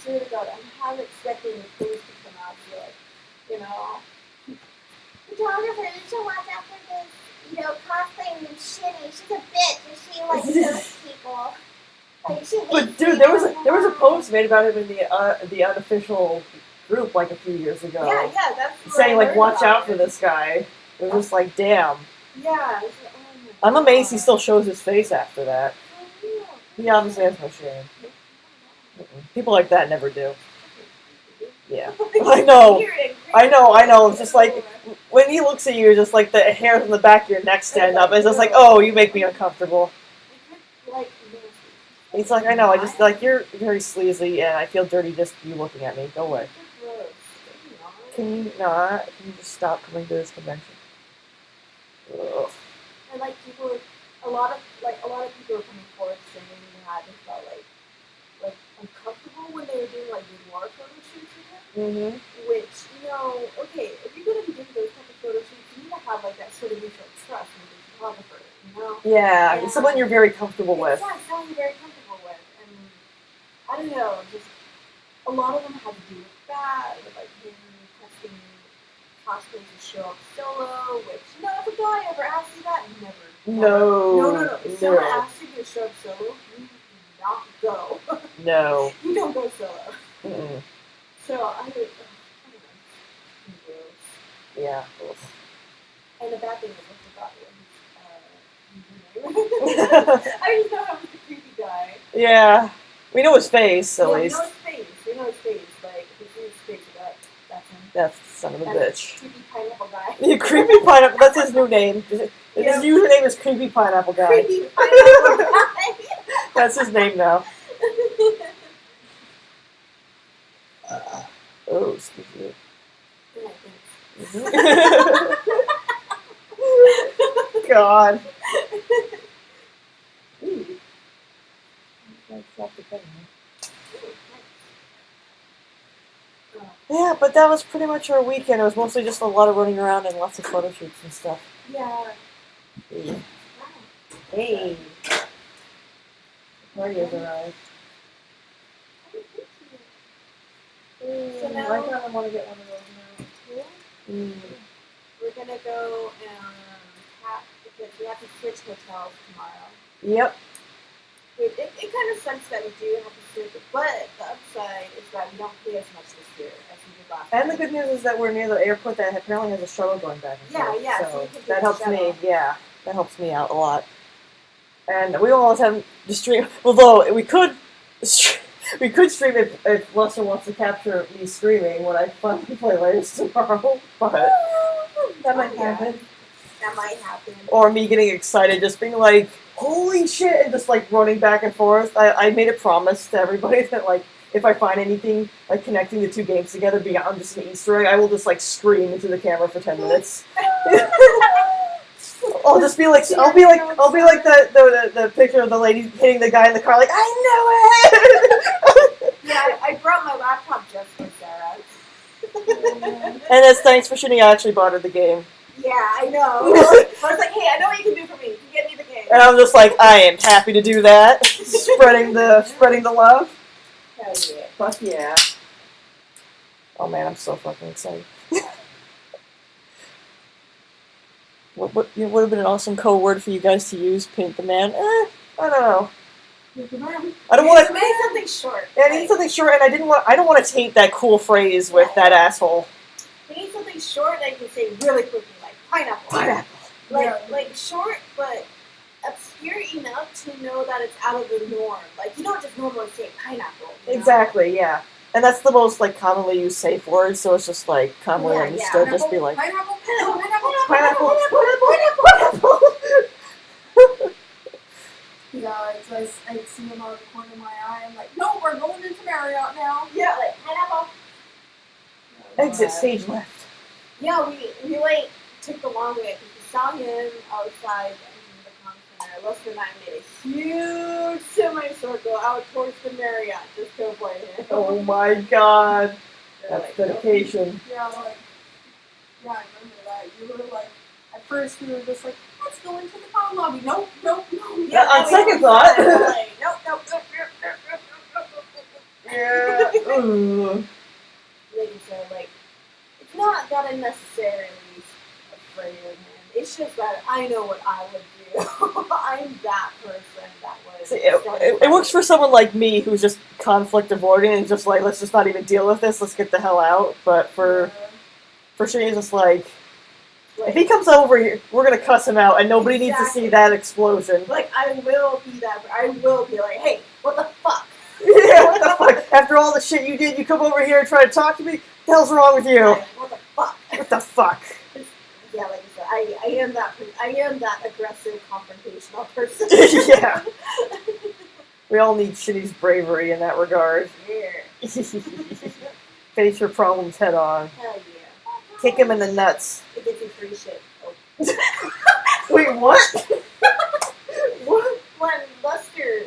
swear to God, I'm half expecting the police to come out and be like, you know, photographer, you should watch out for this, cosplaying and Shitty. She's a bitch and she like kills people. Like she hates But dude, people. there was a post made about him in the unofficial group like a few years ago. yeah, that's what Saying I like, heard watch about out for it. this guy. It was just like, damn. Yeah. It's like, oh my I'm amazed he God. still shows his face after that. Oh, yeah. He obviously has no shame. People like that never do. Yeah. I know. I know. It's just like, when he looks at you, just like the hairs on the back of your neck stand up. It's just like, oh, you make me uncomfortable. He's like, I know, I just, like, you're very sleazy, and I feel dirty just you looking at me. Go away. Can you not? Can you just stop coming to this convention? Ugh. And like a lot of people were coming forward saying that they felt like uncomfortable when they were doing like boudoir photo shoots with him. Mm-hmm. Which, okay, if you're gonna be doing those type of photo shoots, you need to have like that sort of mutual trust with the photographer, Yeah, it's someone you're very comfortable with. Yeah, someone you're very comfortable with. And I don't know, just a lot of them had to do with that, with like him testing costumes to show up solo, which, if a guy ever asks you that, never. No. If someone asks you to show up solo, you do not go. No. You don't go solo. Mm-mm. So, I don't know. Yeah. Ugh. And the bad thing is, I forgot what his I just know him as the creepy guy. Yeah. We know his face, at Yeah, least. We know his face. Like, if you see his face, that's him. That's the son of a bitch. Creepy pineapple guy. Yeah, Creepy Pineapple, that's his new name. His username is Creepy Pineapple Guy. Creepy pineapple guy. That's his name now. Oh, excuse me. God. Yeah, but that was pretty much our weekend. It was mostly just a lot of running around and lots of photo shoots and stuff. Yeah. Hey. The party has arrived. So I now kind of want to get one of those now. we're gonna go and because we have to switch hotels tomorrow. Yep. It kind of sucks that we do have to switch, but the upside is that we don't pay as much this year as we did last And year. the good news is that we're near the airport that apparently has a shuttle going back and forth. Yeah, so So you can do that the helps shuttle. me. Yeah, that helps me out a lot. And we almost have the stream. Although we could stream if Lester wants to capture me screaming when I finally play Layers tomorrow. But that might happen. That might happen. Or me getting excited, just being like, "Holy shit!" and just like running back and forth. I made a promise to everybody that like if I find anything like connecting the two games together beyond just an Easter egg, I will just like scream into the camera for 10 minutes. I'll just be like, I'll be like the picture of the lady hitting the guy in the car, like, I knew it. Yeah, I brought my laptop just for Sarah. And as thanks for shooting, I actually bought her the game. Yeah, I know. I was like, hey, I know what you can do for me. You can get me the game. And I'm just like, I am happy to do that. spreading the love. Hell yeah. Fuck yeah. Oh man, I'm so fucking excited. What would have been an awesome code word for you guys to use? Paint the man? I don't know. I don't want to. Make something short. Yeah, I need something short, and I don't want to taint that cool phrase with that asshole. We need something short that you can say really quickly, like pineapple. Pineapple. Like short, but obscure enough to know that it's out of the norm. Like you don't just normally say pineapple. You know? Exactly. Yeah. And that's the most like commonly used safe word, so it's just like commonly understood. Yeah. Just be like pineapple. Yeah, I see him out of the corner of my eye. I'm like, no, we're going into Marriott now. Yeah, like pineapple. Exit stage left. Yeah, we like took the long way because we saw him outside in the conference center. Lester and I made a huge semicircle out towards the Marriott just to avoid him. Oh my god. They're That's like, dedication. Yeah, I remember that. You were like, at first we were just like, let's go into the car lobby. Nope. Yeah, on second thought. Like, nope. Yeah. Ooh. Ladies are like, it's not that I'm necessarily afraid of him. It's just that I know what I would do. I'm that person that would. See, it works for someone like me who's just conflict avoiding and just like, let's just not even deal with this. Let's get the hell out. But for sure, he's just like, if he comes over here, we're gonna cuss him out, and nobody needs to see that explosion. Like, I will be that. I will be like, hey, what the fuck? Yeah, what the fuck? After all the shit you did, you come over here and try to talk to me? What the hell's wrong with you? Like, what the fuck? What the fuck? Yeah, like I said, I am that aggressive, confrontational person. Yeah. We all need Shitty's bravery in that regard. Yeah. Face your problems head on. Hell yeah. Kick him in the nuts. It gives you free shit. Oh. Wait, what? What? When Lester,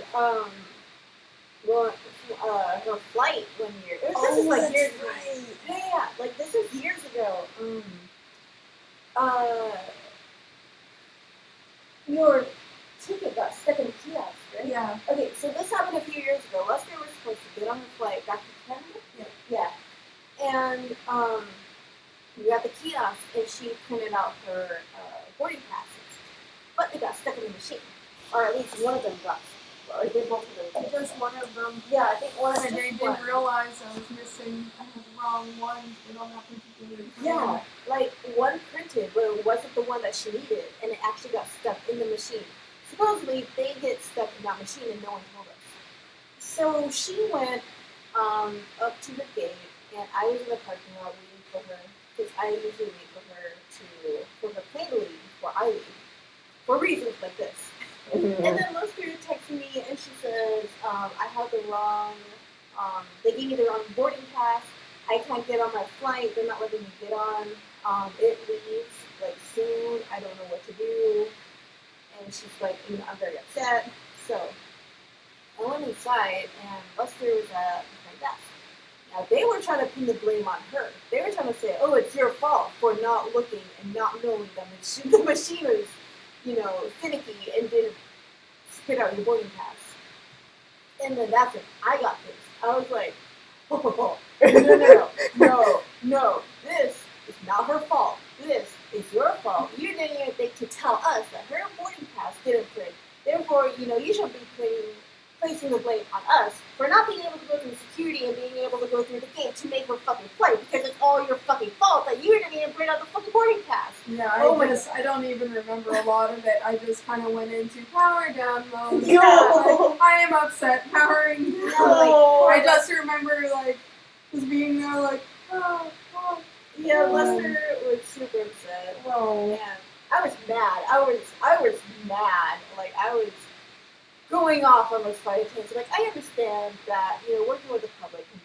her flight one year. This is like years ago. Yeah, like this is years ago. Your ticket got stuck in the kiosk, right? Yeah. Okay, so this happened a few years ago. Lester was supposed to get on the flight back to Canada. Yeah. And we got the kiosk, and she printed out her boarding passes, but they got stuck in the machine, or at least one of them got. Or they both of them. Just one of them. Yeah, I think one of And them. they didn't realize I was missing. I had the wrong one on that particular. Yeah, like one printed, but it wasn't the one that she needed, and it actually got stuck in the machine. Supposedly, they get stuck in that machine, and no one told us. So she went up to the gate, and I was in the parking lot waiting for her, because I usually wait for her plane to leave before I leave, for reasons like this. Mm-hmm. And then Lester texted me, and she says, I have the wrong, they gave me the wrong boarding pass. I can't get on my flight. They're not letting me get on. It leaves, like, soon. I don't know what to do. And she's like, I'm very upset. So I went inside, and Lester was at my desk. Now, they were trying to pin the blame on her. They were trying to say, oh, it's your fault for not looking and not knowing that the machine was, finicky and didn't spit out your boarding pass. And then that's when I got pissed. I was like, no. This is not her fault. This is your fault. You didn't even think to tell us that her boarding pass didn't print. Therefore, you shouldn't be placing the blame on us for not being able to go through security and being able to go through the gate to make her fucking flight because it's all your fucking fault that you didn't even print out the fucking boarding pass. Yeah, I don't even remember a lot of it. I just kind of went into power down mode. Yeah. I am upset. Powering down. No. I just remember just being there oh. Yeah, Lester was super upset. Oh. Man, I was mad. I was mad. I was going off on those flight attendants. I understand that, working with the public can,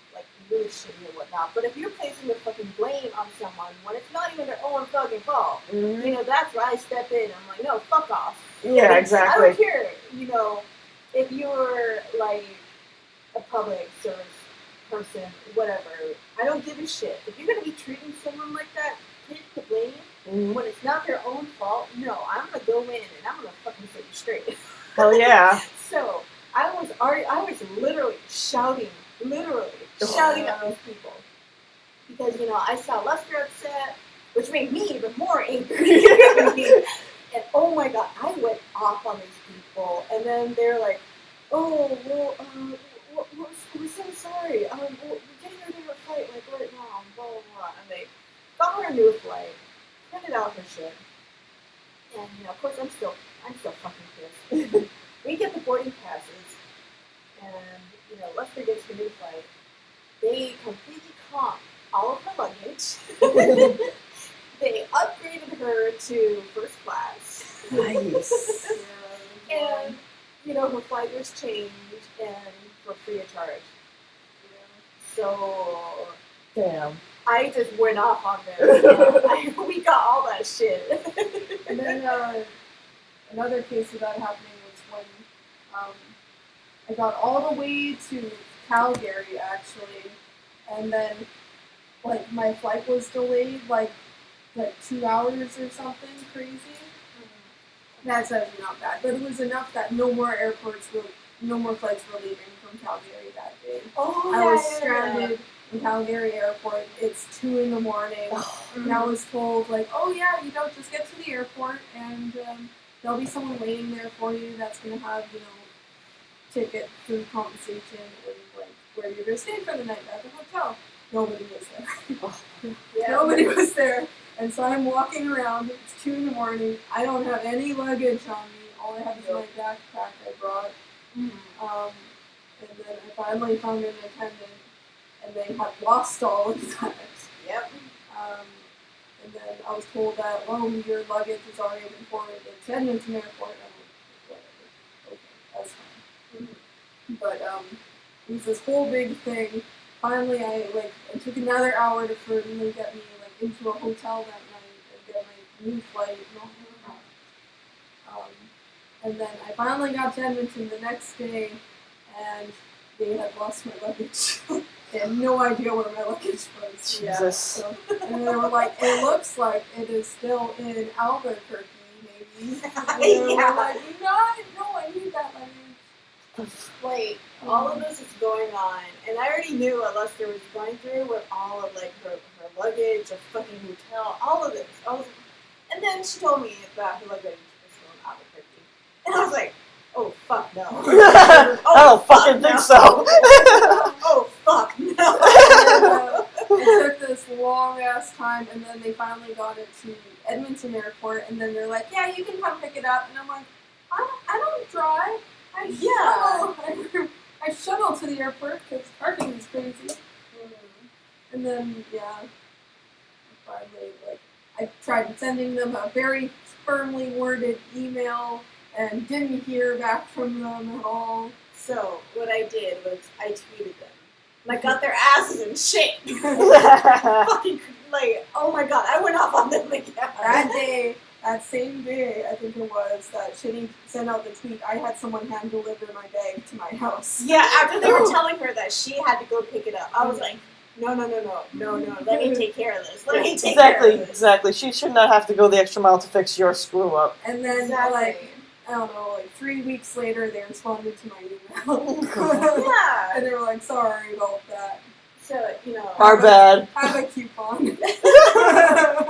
be really shitty and whatnot, but if you're placing the fucking blame on someone when it's not even their own fucking fault, that's where I step in. I'm like, no, fuck off. Yeah, exactly. I don't care, if you're, a public service person, whatever. I don't give a shit. If you're going to be treating someone like that, take the blame when it's not their own fault. No, I'm going to go in and I'm going to fucking set you straight. Hell yeah. So I was literally shouting at those people because I saw Lester upset, which made me even more angry. And oh my god, I went off on these people, and then they're like, "Oh well, we're so sorry. We're getting her to her flight right now, blah blah blah." And they got her a new flight, printed out her shit, and of course I'm still fucking pissed. We get the boarding passes, and Lester gets her new flight. They completely comped all of her luggage. They upgraded her to first class. Nice. And her flight was changed and for free of charge. So Damn. I just went off on them. We got all that shit. And then another case of that happening was when I got all the way to Calgary actually, and then my flight was delayed 2 hours or something crazy. That's actually not bad, but it was enough that no more flights were leaving from Calgary that day. Oh, I was stranded in Calgary airport. It's 2 a.m. and I was told oh yeah, just get to the airport and there'll be someone waiting there for you that's gonna have ticket, food compensation, and where you're gonna stay for the night at the hotel. Nobody was there. Yeah. Nobody was there. And so I'm walking around, it's 2 a.m, I don't have any luggage on me, all I have is my backpack I brought. And then I finally found an attendant, and they had lost all of that. Yep. And then I was told that, your luggage has already been forwarded to Edmonton Airport. I'm like, whatever. Okay, that's fine. But it was this whole big thing. Finally, it took another hour for them to get me into a hotel that night and get my new flight and all that. And then I finally got to Edmonton the next day, and they had lost my luggage. They had no idea where my luggage was. Jesus. So, and they were like, it looks like it is still in Albuquerque, maybe. And they were like, no, I need that luggage. All of this is going on, and I already knew what Lester was going through with all of her luggage, a fucking hotel, all of this. And then she told me that her luggage was still in Albuquerque, and I was like, oh fuck no. I don't fucking think so. Oh fuck no. It took this long ass time, and then they finally got it to Edmonton Airport, and then they're like, yeah, you can come pick it up, and I'm like, I don't drive. I shuttle to the airport because parking is crazy. And then, finally, I tried sending them a very firmly worded email and didn't hear back from them at all. So, what I did was I tweeted them. And I got their asses in shape. Fucking, oh my god, I went off on them again. That same day, I think it was, that Shitty sent out the tweet, I had someone hand deliver my bag to my house. Yeah, after they were telling her that she had to go pick it up, I was like, no, let me take care of this. Let me take care of this. Exactly. She should not have to go the extra mile to fix your screw up. And then, I don't know, 3 weeks later, they responded to my email. Yeah. And they were like, sorry about that. So, Our bad. Have a coupon.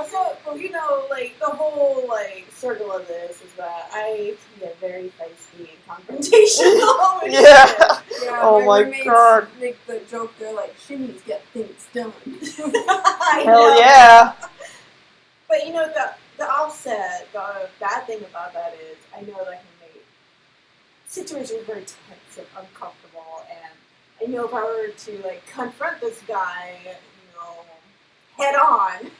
so, like, the whole, like, circle of this is that I can get very feisty and confrontational. and Yeah. shit. Yeah, Oh my roommates God. make the joke, they're like, Shimmies get things done. I Hell know. yeah. But, the offset, the bad thing about that is I know that I can make situations very tense and uncomfortable, and I know if I were to, like, confront this guy, head on,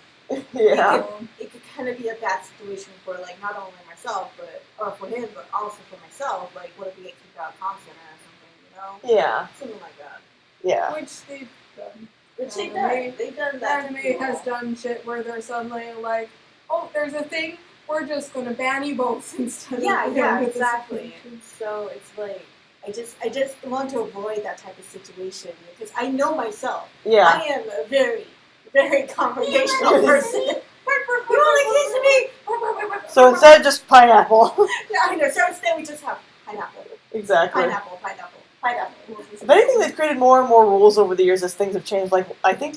Yeah. it could kind of be a bad situation for, like, not only myself, or for him, but also for myself. Like, what if we get kicked out of comp center or something, Yeah. Something like that. Yeah. Which they've done. Which they've done. They've done that. Fanime has done shit where they're suddenly like, oh, there's a thing, we're just gonna ban you both instead of Yeah, with the exactly. situation. So it's like, I just want to avoid that type of situation because I know myself. Yeah. I am a very, very confrontational person. You want a piece of me? So instead, just pineapple. Yeah, I know. So instead, we just have pineapple. Exactly. Pineapple. If anything, they've created more and more rules over the years as things have changed. Like, I think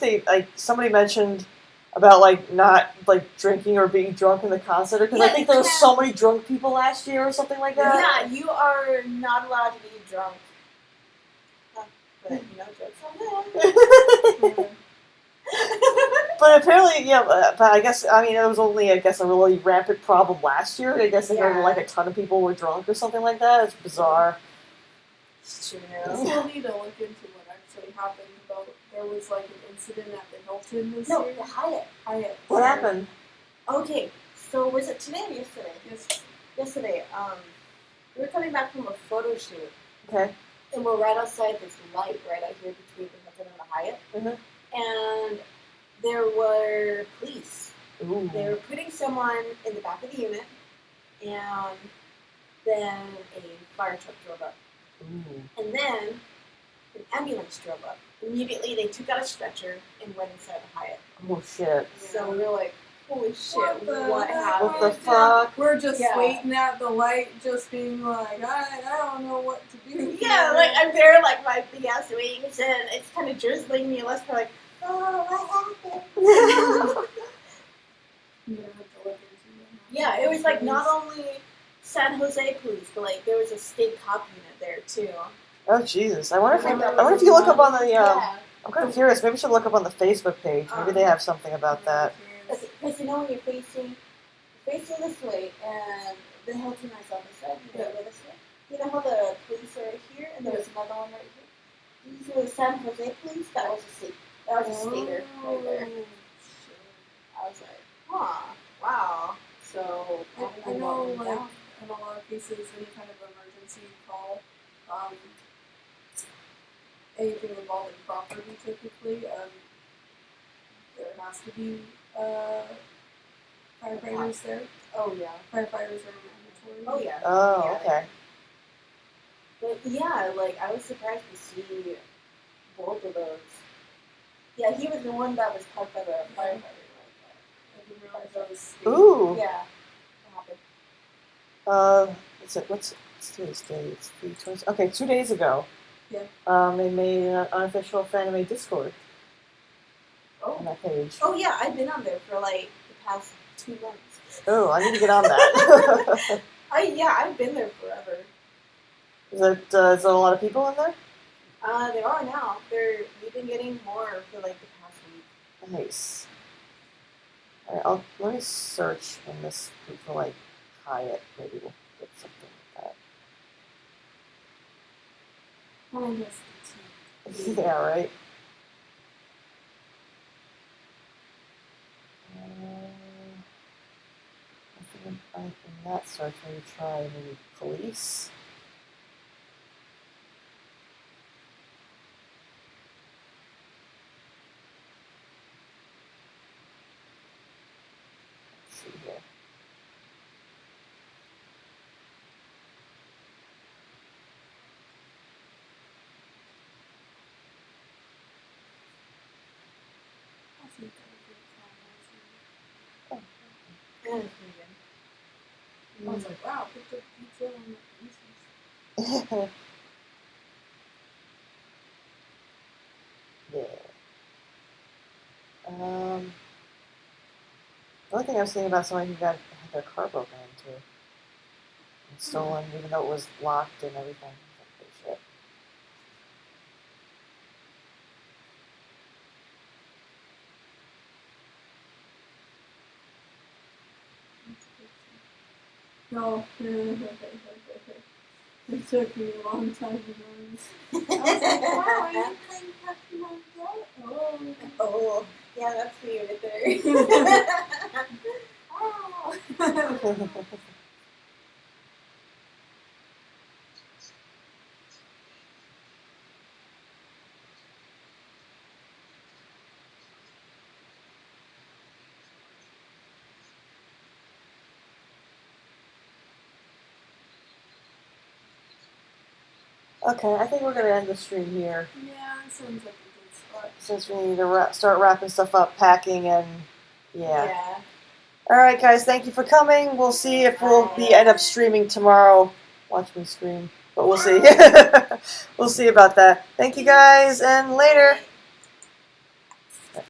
somebody mentioned about, like, not, like, drinking or being drunk in the concert, because I think there were so many drunk people last year or something like that. Yeah, you are not allowed to be drunk. But, jokes on them. But apparently, yeah, but I guess, it was only, a really rampant problem last year. I guess like a ton of people were drunk or something like that. It's bizarre. It's true. I still need to look into what actually happened. There was like an incident at the Hilton this year. No, the Hyatt. What happened? Okay, so was it today or yesterday? Yes. Yesterday. We were coming back from a photo shoot. Okay. And we're right outside this light right out here between the Hilton and the Hyatt. Mm-hmm. And there were police. Ooh. They were putting someone in the back of the unit, and then a fire truck drove up. Ooh. And then an ambulance drove up. Immediately, they took out a stretcher and went inside the Hyatt. Oh, shit. So we were like, holy shit, What happened? What the fuck? We're just waiting at the light, just being like, I don't know what to do. Yeah, like, I'm there, like, my big ass wings, and it's kind of drizzling me, and let's be like, oh, what happened? Yeah, it was, like, not only San Jose police, but, like, there was a state cop unit there, too. Oh, Jesus. I wonder if you look up on the, I'm kind of curious. Maybe we should look up on the Facebook page. Maybe they have something about that. Because when you're facing this way, and the Hilton is on this side, you go this way. You know how the police are right here, and there was another one right here? These were the San Jose police. That was a skater right there. I was like, huh, wow. So, I know, like, in a lot of cases, any kind of emergency call, anything involving property, typically, there has to be firefighters there. Oh, yeah. Firefighters are mandatory. Oh, yeah. Oh, Yeah. okay. But, yeah, like, I was surprised to see both of those. Yeah, he was the one that was parked by the firefighter. I didn't realize that was. Ooh. Yeah. What happened? What's today's date? It's the 20th. Okay, 2 days ago. Yeah. They made an unofficial Fanime Discord on Oh. that page. Oh, yeah, I've been on there for, like, the past 2 months. Oh, I need to get on that. I've been there forever. Is there a lot of people in there? There are now. We've been getting more for, like, the past week. Nice. Alright, let me search in this for, like, Hyatt. Maybe we'll get something like Oh, yes, that. Yeah, right? I think in that search, maybe try police. Let's see here. I was like, wow, put the detail on the pieces. Yeah. The only thing I was thinking about someone who had their car broken into and stolen, even though it was locked and everything. Like, shit. No. It took me a long time to notice. I was like, wow, are you playing Pokemon Go? Oh. Oh. Yeah, that's me right there. Oh. Okay, I think we're gonna end the stream here Yeah, it sounds like a good spot. since we need to start wrapping stuff up, packing, and yeah. Yeah. All right, guys, thank you for coming. We'll see if we'll end up streaming tomorrow. Watch me scream, but we'll see. We'll see about that. Thank you, guys, and later.